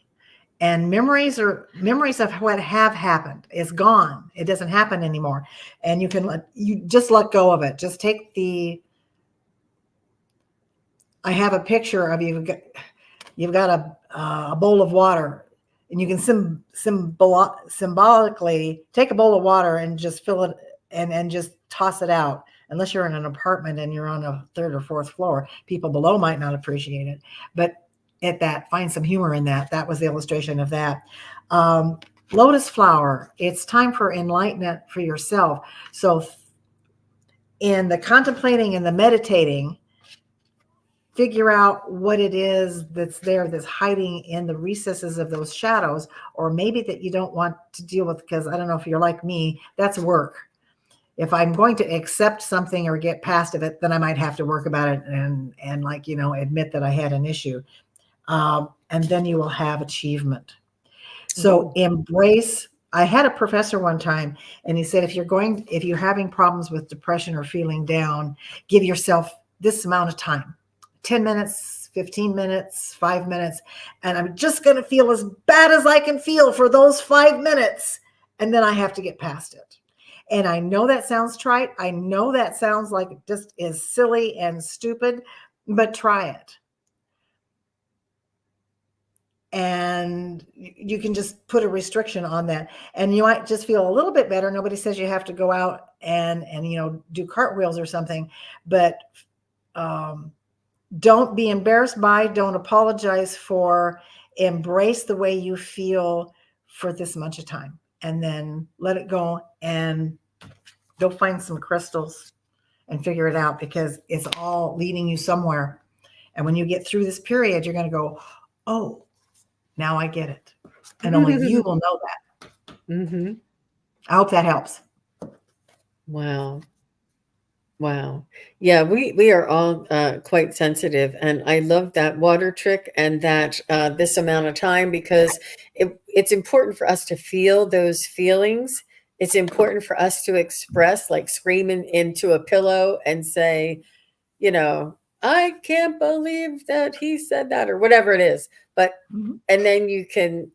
And memories of what have happened. It's gone. It doesn't happen anymore. And you just let go of it. Just take I have a picture of you've got a bowl of water, and you can symbolically take a bowl of water and just fill it and just toss it out. Unless you're in an apartment and you're on a third or fourth floor, people below might not appreciate it. But find some humor in that. That was the illustration of that. Lotus flower. It's time for enlightenment for yourself. So in the contemplating and the meditating, figure out what it is that's hiding in the recesses of those shadows, or maybe that you don't want to deal with, because I don't know if you're like me, that's work. If I'm going to accept something or get past of it, then I might have to work about it and admit that I had an issue. And then you will have achievement. So embrace. I had a professor one time, and he said, if you're having problems with depression or feeling down, give yourself this amount of time. 10 minutes, 15 minutes, 5 minutes, and I'm just going to feel as bad as I can feel for those 5 minutes, and then I have to get past it. And I know that sounds trite. I know that sounds like it just is silly and stupid, but try it. And you can just put a restriction on that, and you might just feel a little bit better. Nobody says you have to go out and do cartwheels or something, but don't be embarrassed by, don't apologize for, embrace the way you feel for this much of time, and then let it go and go find some crystals and figure it out, because it's all leading you somewhere. And when you get through this period, you're going to go, oh, now I get it. And only you will know that. I hope that helps. Wow. Wow. Yeah, we are all quite sensitive, and I love that water trick and that this amount of time because it's important for us to feel those feelings. It's important for us to express, like screaming into a pillow and say, you know, I can't believe that he said that or whatever it is. But Mhm. and then you can,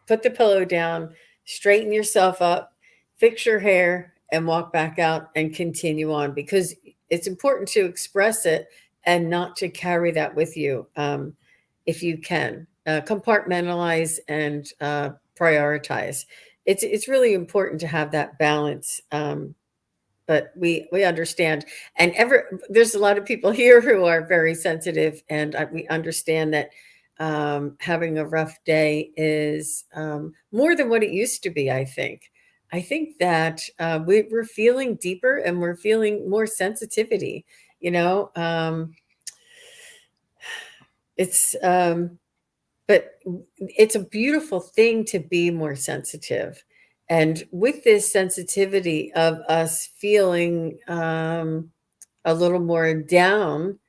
put the pillow down, straighten yourself up, fix your hair, and walk back out and continue on because it's important to express it and not to carry that with you if you can. Compartmentalize and prioritize. It's really important to have that balance. But we understand, and there's a lot of people here who are very sensitive, and we understand that having a rough day is more than what it used to be. I think that we're feeling deeper and we're feeling more sensitivity. you know um, it's but it's a beautiful thing to be more sensitive. And with this sensitivity of us feeling a little more down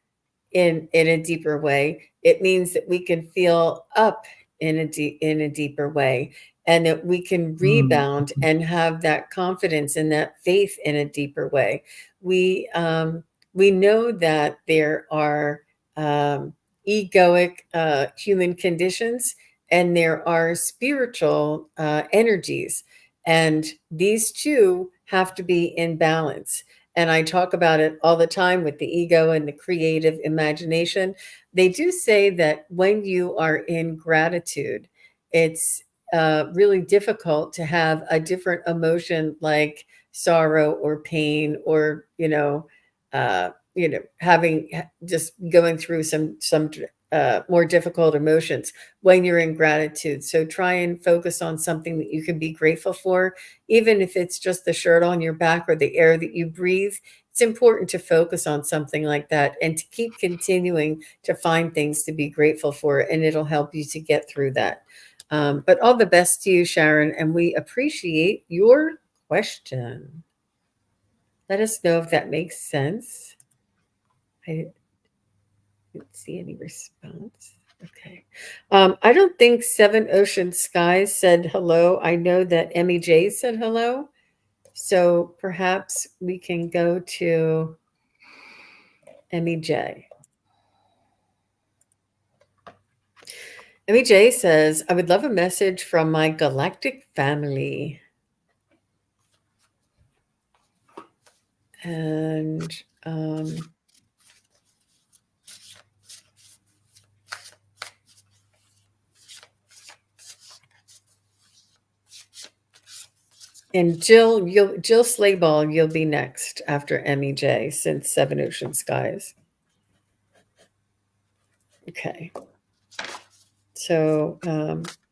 in a deeper way, it means that we can feel up in a deeper way, and that we can Mm. rebound and have that confidence and that faith in a deeper way. We know that there are egoic human conditions, and there are spiritual energies, and these two have to be in balance. And I talk about it all the time with the ego and the creative imagination. They do say that when you are in gratitude, it's really difficult to have a different emotion like sorrow or pain, or having just going through some more difficult emotions when you're in gratitude. So try and focus on something that you can be grateful for, even if it's just the shirt on your back or the air that you breathe. It's important to focus on something like that and to keep continuing to find things to be grateful for, and it'll help you to get through that. But all the best to you, Sharon, and we appreciate your question. Let us know if that makes sense. I didn't see any response. Okay. I don't think Seven Ocean Skies said hello. I know that Emmy J said hello. So perhaps we can go to Emmy J. Emmy J says, I would love a message from my galactic family. And Jill Slayball, you'll be next after Emmy J, since Seven Ocean Skies. Okay. So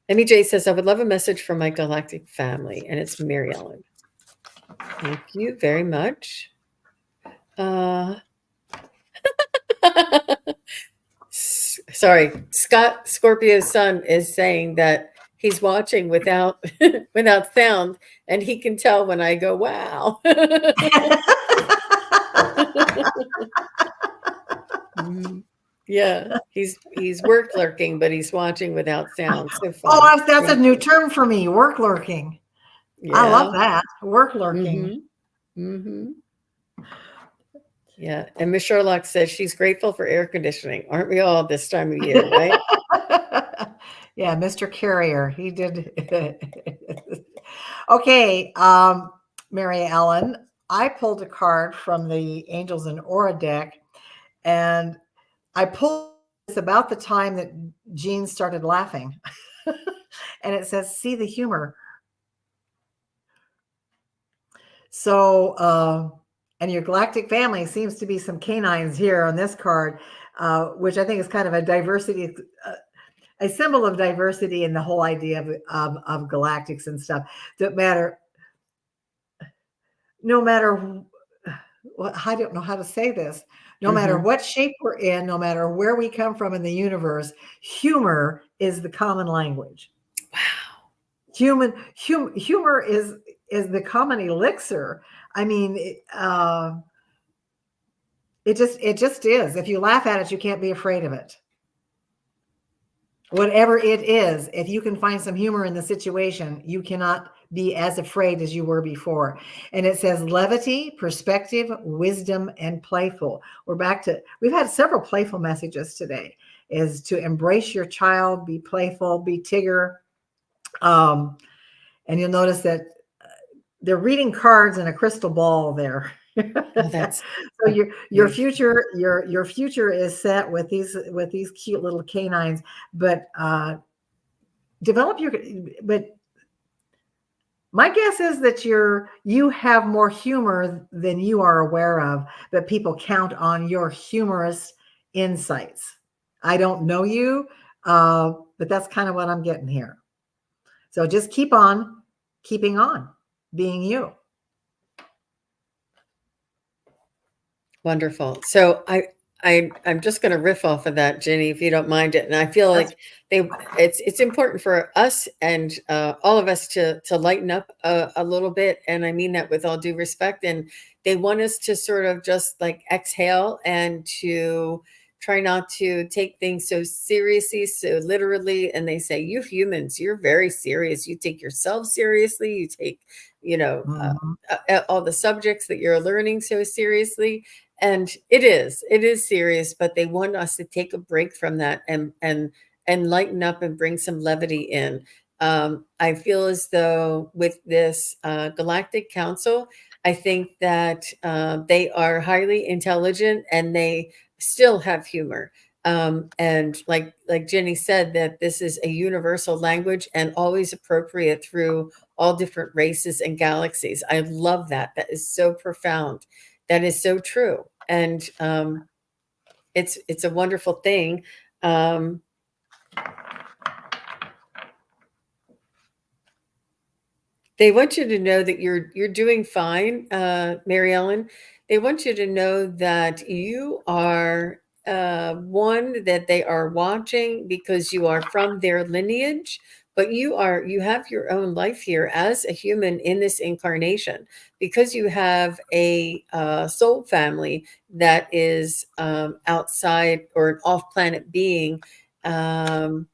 Emmy J says, I would love a message from my galactic family, and it's Mary Ellen. Thank you very much. Sorry, Scott Scorpio's son is saying that he's watching without without sound, and he can tell when I go, wow. Mhm. Yeah, he's work lurking, but he's watching without sound. So fun. Oh, that's a Thank new you. term for me, work lurking. I love Yeah. that, work lurking. Mhm. Mhm. Yeah. And Miss Sherlock says she's grateful for air conditioning. Aren't we all this time of year, right? Yeah, Mr. Carrier, he did. Okay, Mary Ellen, I pulled a card from the Angels and Aura deck, and I pulled this about the time that Jean started laughing. And it says, see the humor. So, and your galactic family seems to be some canines here on this card, which I think is kind of a diversity, a symbol of diversity in the whole idea of galactics and stuff. That matter, no matter what, I don't know how to say this. No matter Mhm. what shape we're in, no matter where we come from in the universe, humor is the common language. Wow. Humor is the common elixir. I mean, it just is. If you laugh at it, you can't be afraid of it. Whatever it is, if you can find some humor in the situation, you cannot be as afraid as you were before. And it says levity, perspective, wisdom, and playful. We've had several playful messages today, is to embrace your child, be playful, be Tigger. And you'll notice that they're reading cards and a crystal ball there. Oh, that's So your beautiful. future is set with these cute little canines, but develop your but my guess is that you have more humor than you are aware of, but people count on your humorous insights. I don't know you, but that's kind of what I'm getting here. So just keep on keeping on being you. Wonderful. So I'm just going to riff off of that, Ginny, if you don't mind it. And I feel That's like it's important for us and all of us to lighten up a little bit, and I mean that with all due respect. And they want us to sort of just like exhale and to try not to take things so seriously, so literally. And they say, you humans, you're very serious. You take yourself seriously. You take, you know, mhm. all the subjects that you're learning so seriously, and it is serious, but they want us to take a break from that and lighten up and bring some levity in. I feel as though with this galactic council, I think that they are highly intelligent and they still have humor. And like Jenny said, that this is a universal language and always appropriate through all different races and galaxies. I love that. That is so profound. That is so true. And it's a wonderful thing. Um, they want you to know that you're doing fine, Mary Ellen. They want you to know that you are one that they are watching because you are from their lineage, but you have your own life here as a human in this incarnation because you have a soul family that is outside or an off-planet being. Um,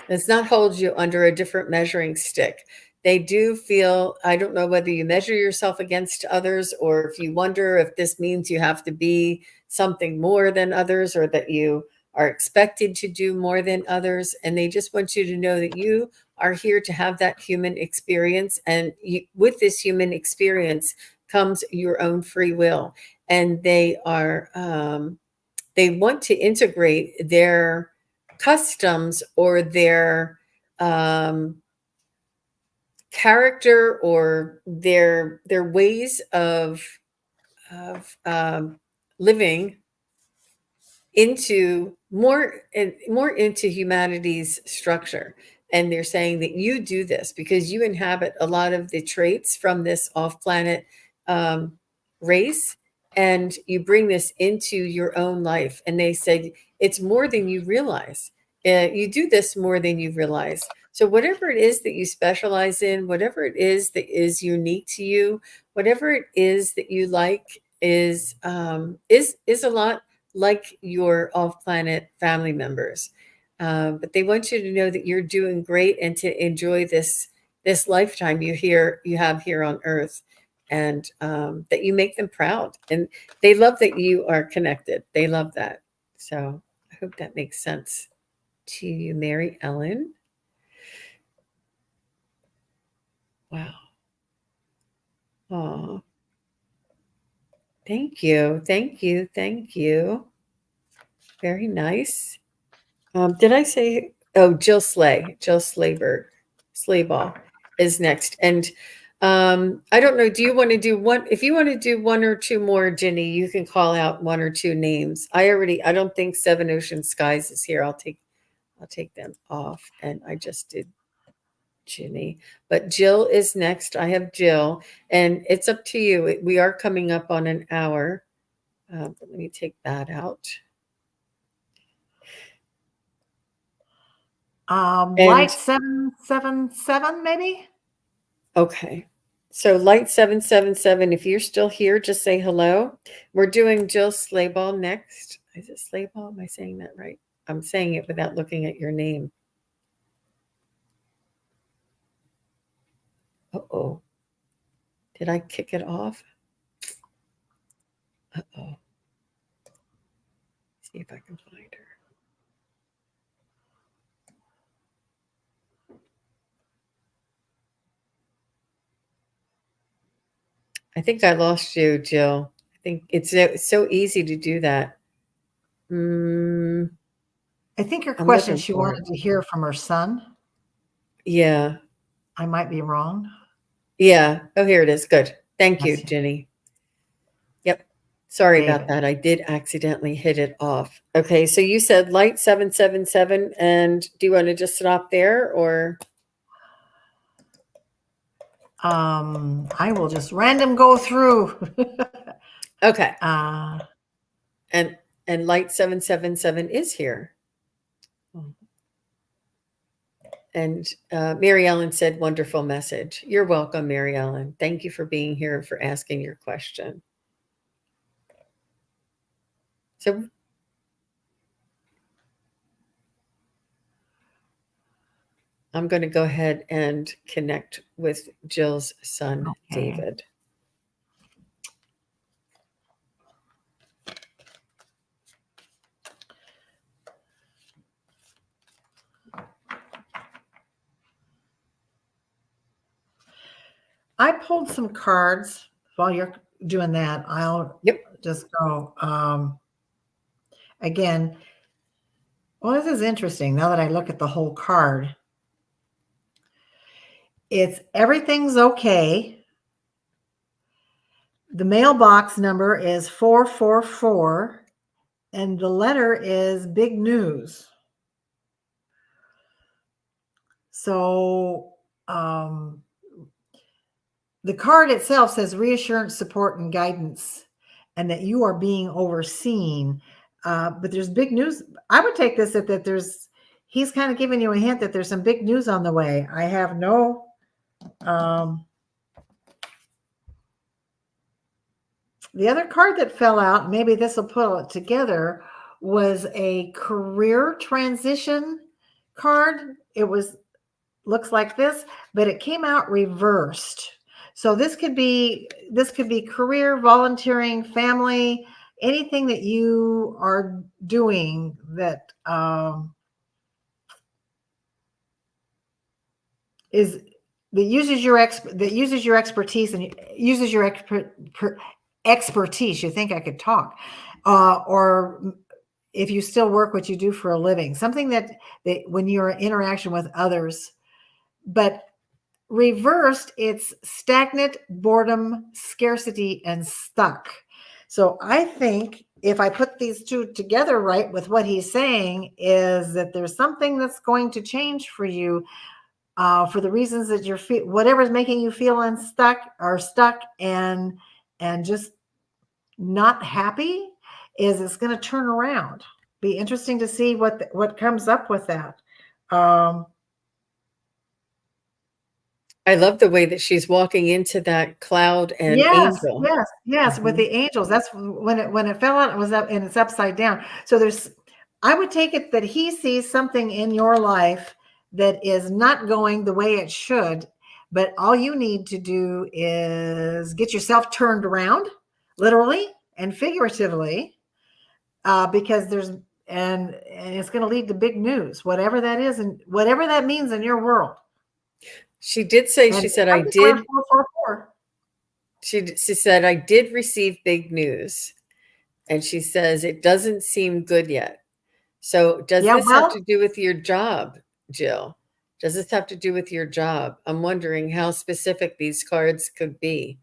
Does not hold you under a different measuring stick. They do feel, I don't know whether you measure yourself against others or if you wonder if this means you have to be something more than others or that you are expected to do more than others. And they just want you to know that you are here to have that human experience. And with this human experience comes your own free will. And they want to integrate their customs or their um, character or their ways of living into more and more into humanity's structure. And they're saying that you do this because you inhabit a lot of the traits from this off-planet um, race, and you bring this into your own life. And they said it's more than you realize. You do this more than you realize. So whatever it is that you specialize in, whatever it is that is unique to you, whatever it is that you like is a lot like your off-planet family members. But they want you to know that you're doing great and to enjoy this lifetime you have here on Earth, and that you make them proud. And they love that you are connected. They love that. So I hope that makes sense to you, Mary Ellen. Wow. Oh, thank you. Thank you. Thank you. Very nice. Did I say? Oh, Jill Slayball is next. And I don't know. Do you want to do one? If you want to do one or two more, Ginny, you can call out one or two names. I don't think Seven Ocean Skies is here. I'll take them off. And I just did Ginny, but Jill is next. I have Jill, and it's up to you. We are coming up on an hour. But let me take that out. Light And 777 maybe. okay. So Light 777, if you're still here, just say hello. We're doing Jill Slayball next. Is it Slayball? Am I saying that right? I'm saying it without looking at your name. Uh-oh. Did I kick it off? Uh-oh. See if I can find her. I think I lost you, Jill. I think it's so easy to do that. I think her I'm question, looking she for it. wanted to hear from her son. Yeah. I might be wrong. Yeah. Oh, here it is. Good. Thank you, That's Ginny. Yep. Sorry about David. that. I did accidentally hit it off. Okay. So you said Light 777. And do you want to just stop there or? I will just random go through. Okay. uh, And Light 777 is here. And Mary Ellen said, wonderful message. You're welcome, Mary Ellen. Thank you for being here and for asking your question. So I'm going to go ahead and connect with Jill's son, okay. David. I pulled some cards. While you're doing that, I'll just go. Again, well, this is interesting. Now that I look at the whole card, it's everything's okay. The mailbox number is 444, and the letter is big news. So the card itself says reassurance, support, and guidance, and that you are being overseen. But there's big news. I would take this that he's kind of giving you a hint that there's some big news on the way. I have no the other card that fell out, maybe this will pull it together, was a career transition card. It looks like this, but it came out reversed. So this could be career, volunteering, family, anything that you are doing that uses your expertise and uses your expertise. You think I could talk, or if you still work what you do for a living, something that when you're in interaction with others, but reversed, it's stagnant, boredom, scarcity, and stuck. So I think if I put these two together right with what he's saying is that there's something that's going to change for you for the reasons that you're whatever's making you feel stuck and just not happy is it's going to turn around. Be interesting to see what comes up with that. I love the way that she's walking into that cloud and angel. Yes, with the angels. That's when it fell out, it was up and it's upside down. So I would take it that he sees something in your life that is not going the way it should, but all you need to do is get yourself turned around, literally and figuratively, because and it's going to lead to big news, whatever that is, and whatever that means in your world. She did say, she said, I did. 444. She said, I did receive big news. And she says, it doesn't seem good yet. So does this have to do with your job, Jill? Does this have to do with your job? I'm wondering how specific these cards could be.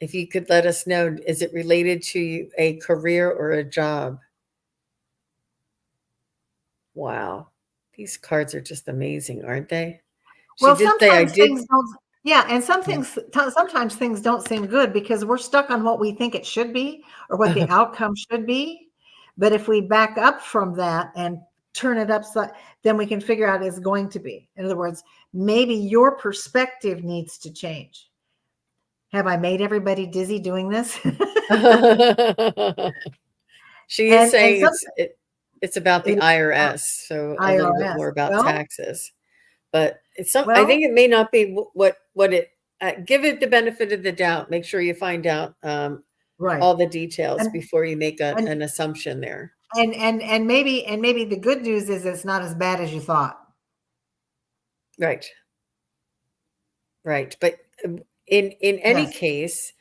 If you could let us know, is it related to a career or a job? Wow. These cards are just amazing, aren't they? She Well, did say I sometimes did. things don't. Yeah, and sometimes things don't seem good because we're stuck on what we think it should be or what the outcome should be. But if we back up from that and turn it upside, then we can figure out it's going to be. In other words, maybe your perspective needs to change. Have I made everybody dizzy doing this? She is And saying some it's about the it IRS, so a little bit IRS. more about Well, taxes. But it's some I well, think it may not be what it give it the benefit of the doubt. Make sure you find out right. all the details And before you make and an assumption there. and maybe the good news is it's not as bad as you thought. Right. Right. But in any Yes. case,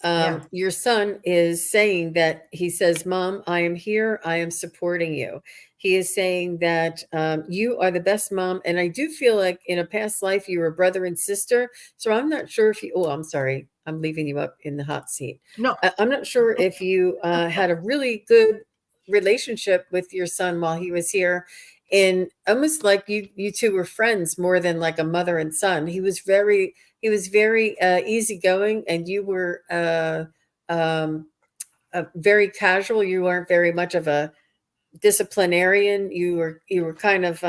Yeah. your son is saying that he says, "Mom, I am here. I am supporting you." He is saying that you are the best mom, and I do feel like in a past life you were brother and sister. So I'm not sure if you. Oh, I'm sorry. I'm leaving you up in the hot seat. No. I'm not sure if you had a really good relationship with your son while he was here, and almost like you two were friends more than like a mother and son. He was very easygoing, and you were um, very casual. You weren't very much of a disciplinarian. You were kind of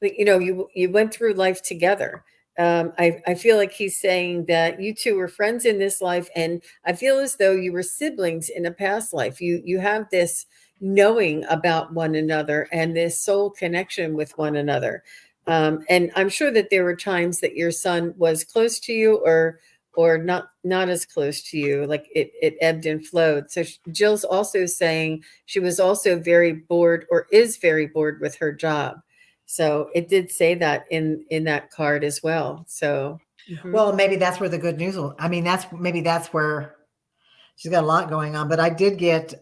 you went through life together. I feel like he's saying that you two were friends in this life, and I feel as though you were siblings in a past life. You have this knowing about one another and this soul connection with one another. And I'm sure that there were times that your son was close to you or not as close to you, like it ebbed and flowed. So Jill's also saying she was also very bored or is very bored with her job. So it did say that in that card as well. So mhm. Well, maybe that's where the good news will. I mean, that's where she's got a lot going on. But I did get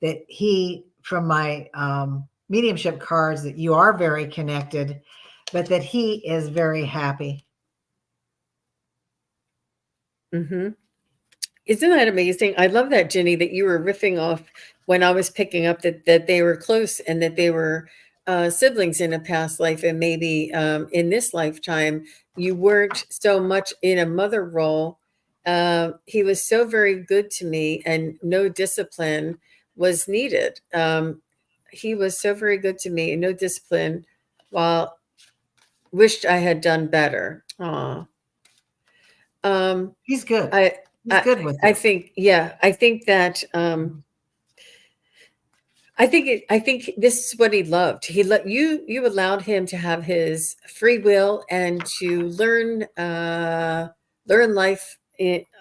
that he from my mediumship cards that you are very connected, but that he is very happy. Mhm. Isn't that amazing? I love that, Ginny, that you were riffing off when I was picking up that they were close and that they were siblings in a past life, and maybe in this lifetime you weren't so much in a mother role. He was so very good to me, and no discipline was needed. He was so very good to me, and no discipline. While wished I had done better. Aw. Um, He's good. I He's I good with I it. think, yeah, I think that I think this is what he loved. He let you allowed him to have his free will and to learn life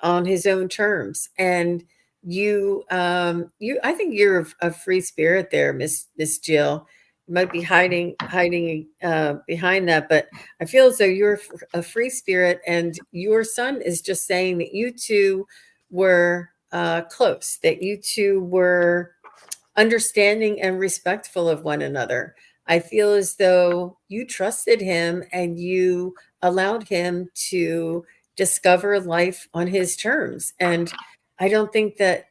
on his own terms. And you I think you're a free spirit there, Miss Jill. You might be hiding behind that, but I feel as though you're a free spirit, and your son is just saying that you two were close, that you two were understanding and respectful of one another. I feel as though you trusted him and you allowed him to discover life on his terms. And I don't think that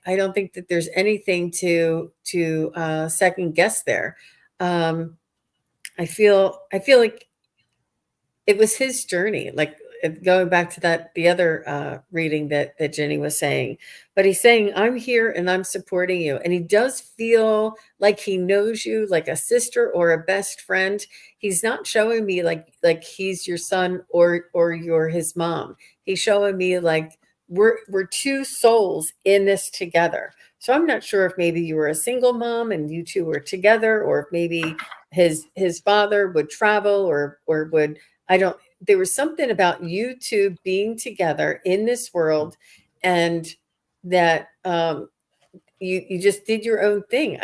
there's anything to second guess there. I feel like it was his journey, like going back to that the other reading that Jenny was saying. But he's saying, I'm here and I'm supporting you, and he does feel like he knows you like a sister or a best friend. He's not showing me like he's your son or you're his mom. He's showing me like we're two souls in this together. So I'm not sure if maybe you were a single mom and you two were together, or if maybe his father would travel or would, I don't, there was something about you two being together in this world, and that you just did your own thing.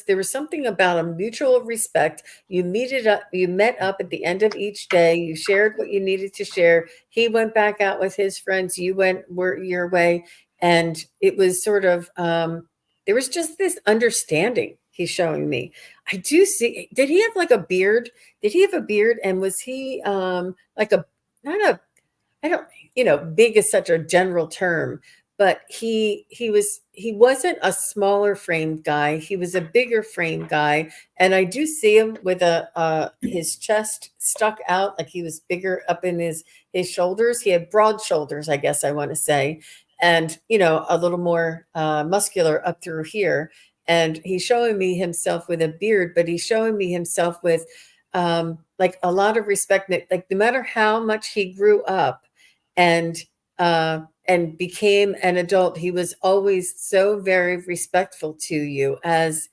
There was something about a mutual respect. You met up at the end of each day. You shared what you needed to share. He went back out with his friends. You were your way, and it was sort of there was just this understanding he's showing me. I do see. Did he have like a beard? Did he have a beard? And was he like a not a I don't, big is such a general term, but he wasn't a smaller framed guy. He was a bigger framed guy, and I do see him with a his chest stuck out, like he was bigger up in his shoulders. He had broad shoulders, I guess I want to say, and a little more muscular up through here. And he's showing me himself with a beard, but he's showing me himself with like a lot of respect. Like no matter how much he grew up and uh, and became an adult, he was always so very respectful to you as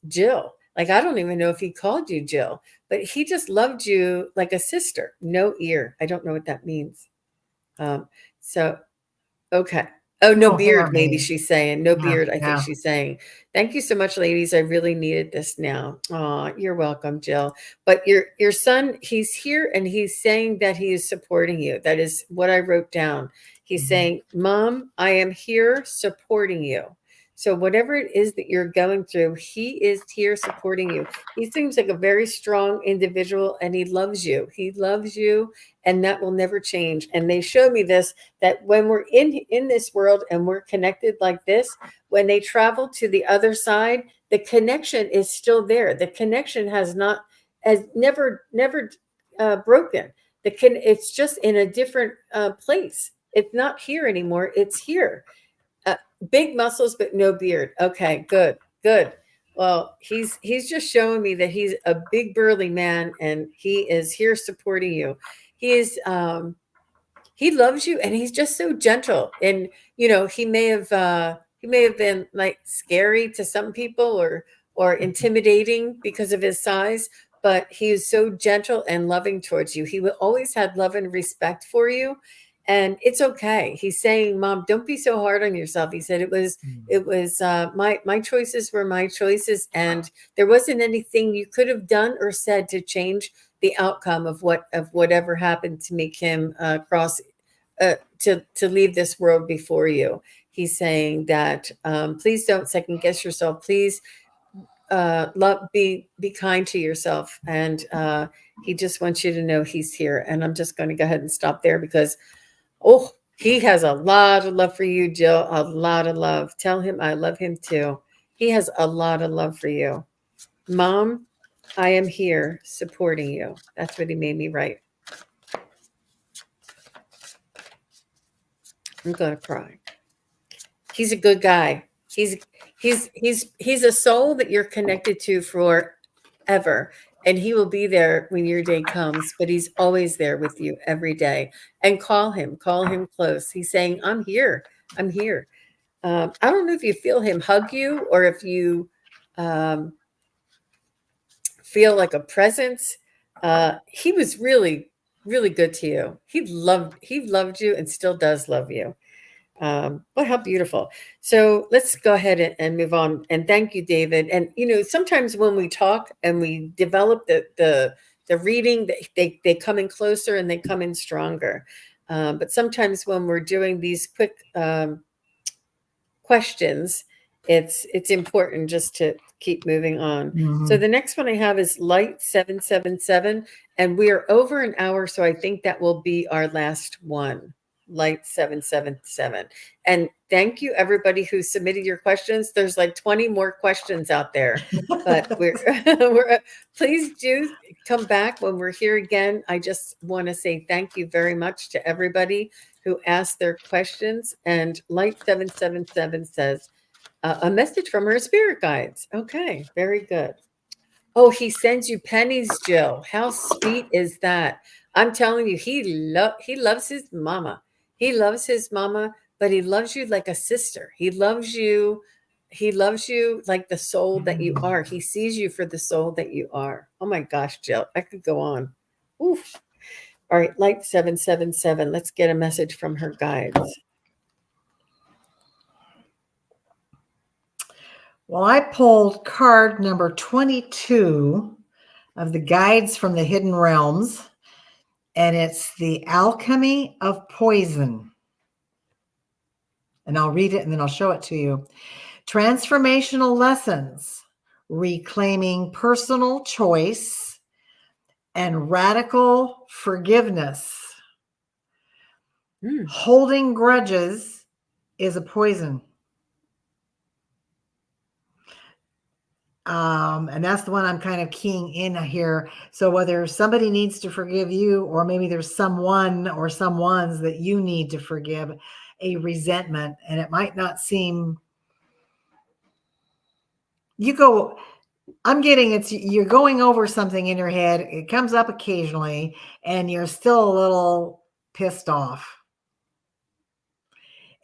Jill. Like, I don't even know if he called you Jill, but he just loved you like a sister. No ear. I don't know what that means. Um, so Okay. Oh, no No beard, hair, maybe maybe. she's saying. No Yeah, beard, I think yeah. she's saying. Thank you so much, ladies. I really needed this now. Oh, you're welcome, Jill. But your son, he's here and he's saying that he is supporting you. That is what I wrote down. He's Mhm. saying, Mom, I am here supporting you. So whatever it is that you're going through, he is here supporting you. He seems like a very strong individual and he loves you. He loves you, and that will never change. And they show me this, that when we're in this world and we're connected like this, when they travel to the other side, the connection is still there. The connection has never broken. It's just in a different place. It's not here anymore. It's here. uh, Big muscles but no beard. Okay, good, good. Well, he's just showing me that he's a big burly man and he is here supporting you. He is he loves you and he's just so gentle. And he may have been like scary to some people or intimidating because of his size, but he is so gentle and loving towards you. He will always had love and respect for you, and it's okay. He's saying, Mom, don't be so hard on yourself. He said it was my choices were my choices, and there wasn't anything you could have done or said to change the outcome of whatever happened to make him cross to leave this world before you. He's saying that please don't second guess yourself. Please love, be kind to yourself, and he just wants you to know he's here. And I'm just going to go ahead and stop there because he has a lot of love for you, Jill. A lot of love. Tell him I love him too. He has a lot of love for you, Mom. I am here supporting you. That's what he made me write. I'm gonna cry. He's a good guy. He's a soul that you're connected to forever. And he will be there when your day comes, but he's always there with you every day. And call him close. He's saying, I'm here. I'm here. I don't know if you feel him hug you or if you um, feel like a presence. He was really, really good to you. He loved you and still does love you. But how beautiful. So let's go ahead and move on. And thank you, David. And sometimes when we talk and we develop the reading, they come in closer and they come in stronger. But sometimes when we're doing these quick questions, it's important just to keep moving on. So Mhm. the next one I have is Light 777, and we are over an hour, so I think that will be our last one. Light 777. And thank you everybody who submitted your questions. There's like 20 more questions out there, but we're we're please do come back when we're here again. I just want to say thank you very much to everybody who asked their questions. And Light 777 says, a message from her spirit guides. Okay, very good. Oh, he sends you pennies, Jill. How sweet is that? I'm telling you, he loves his mama. He loves his mama, but he loves you like a sister. He loves you. He loves you like the soul that you are. He sees you for the soul that you are. Oh my gosh, Jill, I could go on. Oof. All right, Light 777. Let's get a message from her guides. Well, I pulled card number 22 of the Guides from the Hidden Realms, and it's the Alchemy of Poison. And I'll read it and then I'll show it to you. Transformational lessons, reclaiming personal choice, and radical forgiveness. Hmm. Holding grudges is a poison. And that's the one I'm kind of keying in here. So whether somebody needs to forgive you, or maybe there's someone or someones that you need to forgive, a resentment, and it might not seem, I'm getting you're going over something in your head. It comes up occasionally and you're still a little pissed off.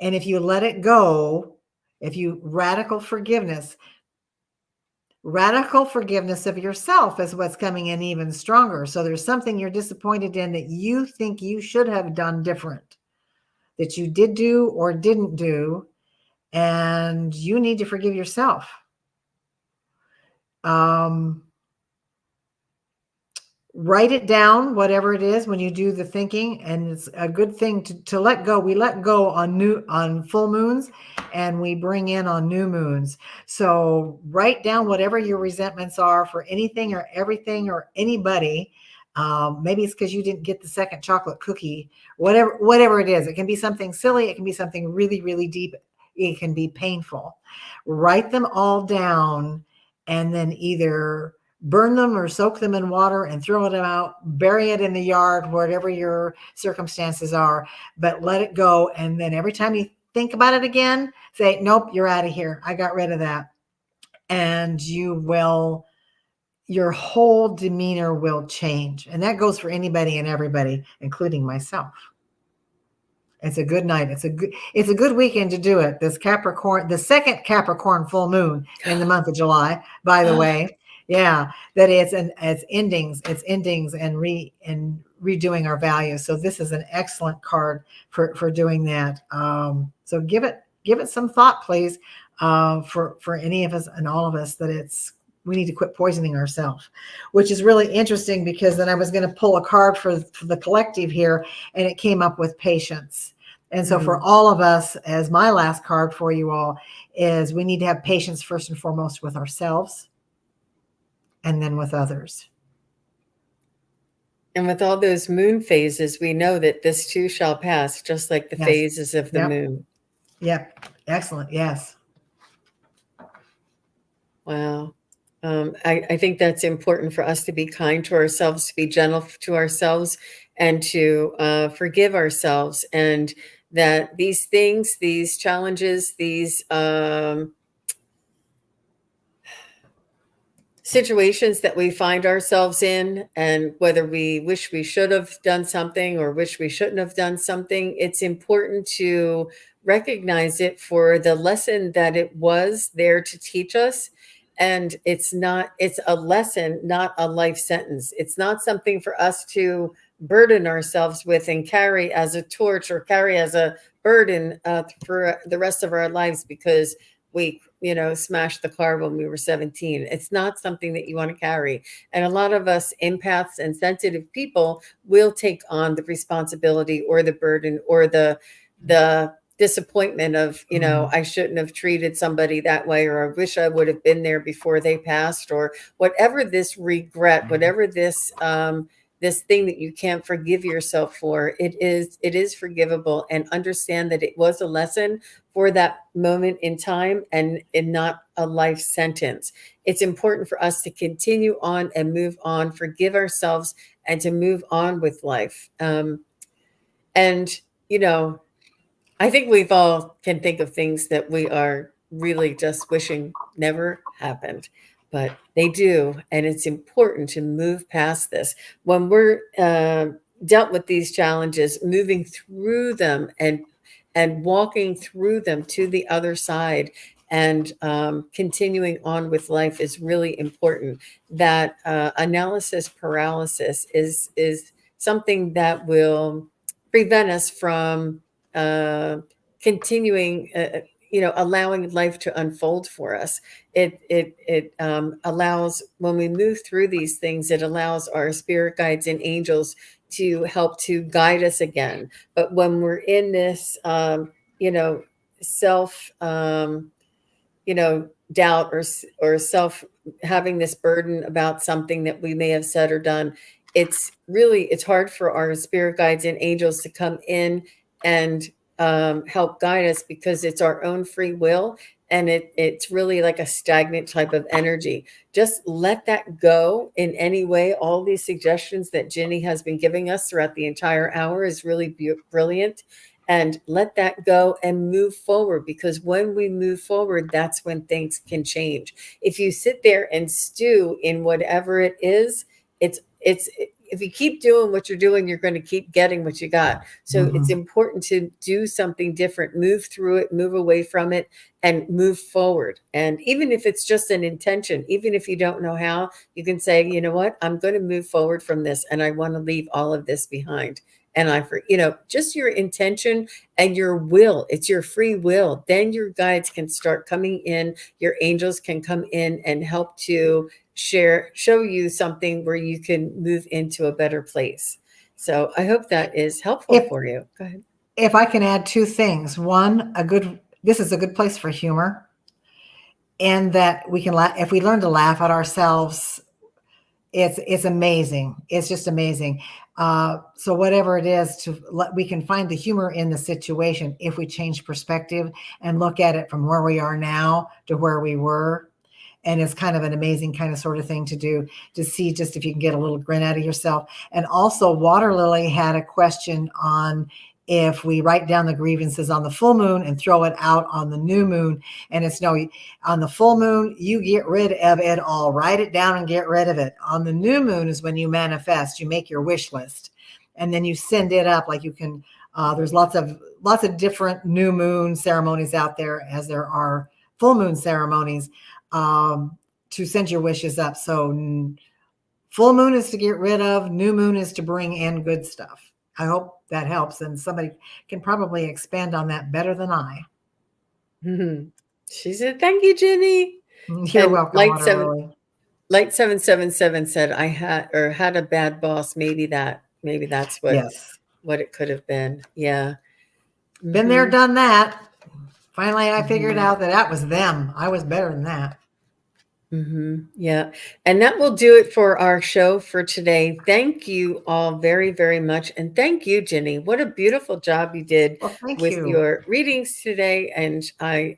And if you let it go, if you radical forgiveness of yourself is what's coming in even stronger. So there's something you're disappointed in that you think you should have done different, that you did do or didn't do, and you need to forgive yourself. Um, Write it down, whatever it is, when you do the thinking, and it's a good thing to let go. We let go on full moons, and we bring in on new moons. So write down whatever your resentments are for anything or everything or anybody. Maybe it's because you didn't get the second chocolate cookie, whatever it is. It can be something silly, it can be something really, really deep, it can be painful. Write them all down, and then either burn them or soak them in water and throw them out, bury it in the yard, whatever your circumstances are, but let it go. And then every time you think about it again, say, nope, you're out of here. I got rid of that. And your whole demeanor will change. And that goes for anybody and everybody, including myself. It's a good night. It's a good weekend to do it. This Capricorn, the second Capricorn full moon in the month of July, by the way. Yeah, that it's endings and redoing our values. So this is an excellent card for doing that. So give it some thought, please, for any of us and all of us, that we need to quit poisoning ourselves, which is really interesting, because then I was going to pull a card for the collective here, and it came up with patience. And so for all of us, as my last card for you all, is we need to have patience first and foremost with ourselves, and then with others. And with all those moon phases, we know that this too shall pass, just like the Yes. phases of the Yep. moon. Yep. Excellent. Yes. Wow. I think that's important for us to be kind to ourselves, to be gentle to ourselves, and to forgive ourselves. And that these things, these challenges, these situations that we find ourselves in, and whether we wish we should have done something or wish we shouldn't have done something, it's important to recognize it for the lesson that it was there to teach us. And it's a lesson, not a life sentence. It's not something for us to burden ourselves with and carry as a torch or carry as a burden for the rest of our lives, because we smashed the car when we were 17. It's not something that you want to carry. And a lot of us empaths and sensitive people will take on the responsibility or the burden or the disappointment of, I shouldn't have treated somebody that way, or I wish I would have been there before they passed, or whatever this regret, whatever this thing that you can't forgive yourself for, it is forgivable. And understand that it was a lesson for that moment in time, and not a life sentence. It's important for us to continue on and move on, forgive ourselves, and to move on with life. And I think we've all can think of things that we are really just wishing never happened, but they do. And it's important to move past this. When we're dealt with these challenges, moving through them and walking through them to the other side, and continuing on with life is really important. That analysis paralysis is something that will prevent us from continuing, allowing life to unfold for us. It allows, when we move through these things, it allows our spirit guides and angels to help to guide us again. But when we're in this, self, doubt, or self having this burden about something that we may have said or done, it's hard for our spirit guides and angels to come in and help guide us, because it's our own free will, and it's really like a stagnant type of energy. Just let that go in any way. All these suggestions that Ginny has been giving us throughout the entire hour is really brilliant. And let that go and move forward, because when we move forward, that's when things can change. If you sit there and stew in whatever it is, it's if you keep doing what you're doing, you're going to keep getting what you got. So it's Mhm. important to do something different, move through it, move away from it, and move forward. And even if it's just an intention, even if you don't know how, you can say, you know what, I'm going to move forward from this, and I want to leave all of this behind. And just your intention and your will, it's your free will. Then your guides can start coming in, your angels can come in and help to show you something where you can move into a better place. So I hope that is helpful If for you. Go ahead. if I can add two things. One, this is a good place for humor, and that we can laugh if we learn to laugh at ourselves. It's amazing. It's just amazing. So whatever it is, we can find the humor in the situation if we change perspective and look at it from where we are now to where we were. And it's kind of an amazing kind of sort of thing to do, to see just if you can get a little grin out of yourself. And also, Water Lily had a question on if we write down the grievances on the full moon and throw it out on the new moon. And it's no, on the full moon, you get rid of it all. Write it down and get rid of it. On the new moon is when you manifest, you make your wish list, and then you send it up. Like you can, there's lots of different new moon ceremonies out there, as there are full moon ceremonies, to send your wishes up. So full moon is to get rid of, new moon is to bring in good stuff. I hope that helps, and somebody can probably expand on that better than I. She said, "Thank you, Ginny." You're And welcome, Water Lily. Light 777 said, "I had a bad boss. Maybe that's Yes. what it could have been." Yeah. Been there, Hmm. done that. Finally, I figured Hmm. out that was them. I was better than that. Yeah. And that will do it for our show for today. Thank you all very, very much. And thank you, Ginny. What a beautiful job you did Well, thank with you. your readings today. And I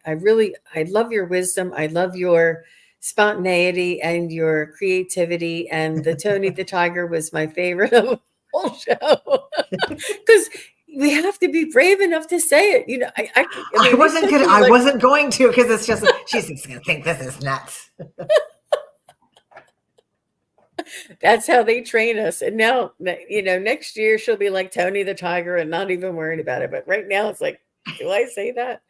love your wisdom. I love your spontaneity and your creativity. And the Tony the Tiger was my favorite of the whole show. Because we have to be brave enough to say it. I mean, they said to me I like, wasn't going to, because it's just she's just gonna think this is nuts. that's how they train us. And now, next year she'll be like Tony the Tiger and not even worried about it. But right now it's like, do I say that?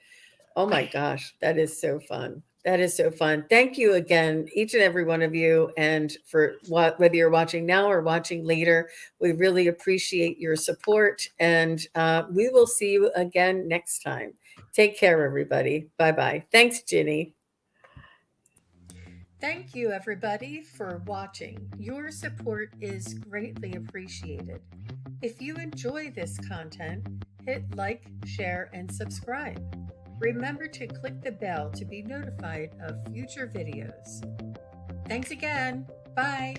Oh my gosh, that is so fun. That is so fun. Thank you again, each and every one of you. And for whether you're watching now or watching later, we really appreciate your support. And we will see you again next time. Take care, everybody. Bye bye. Thanks, Ginny. Thank you, everybody, for watching. Your support is greatly appreciated. If you enjoy this content, hit like, share, and subscribe. Remember to click the bell to be notified of future videos. Thanks again. Bye.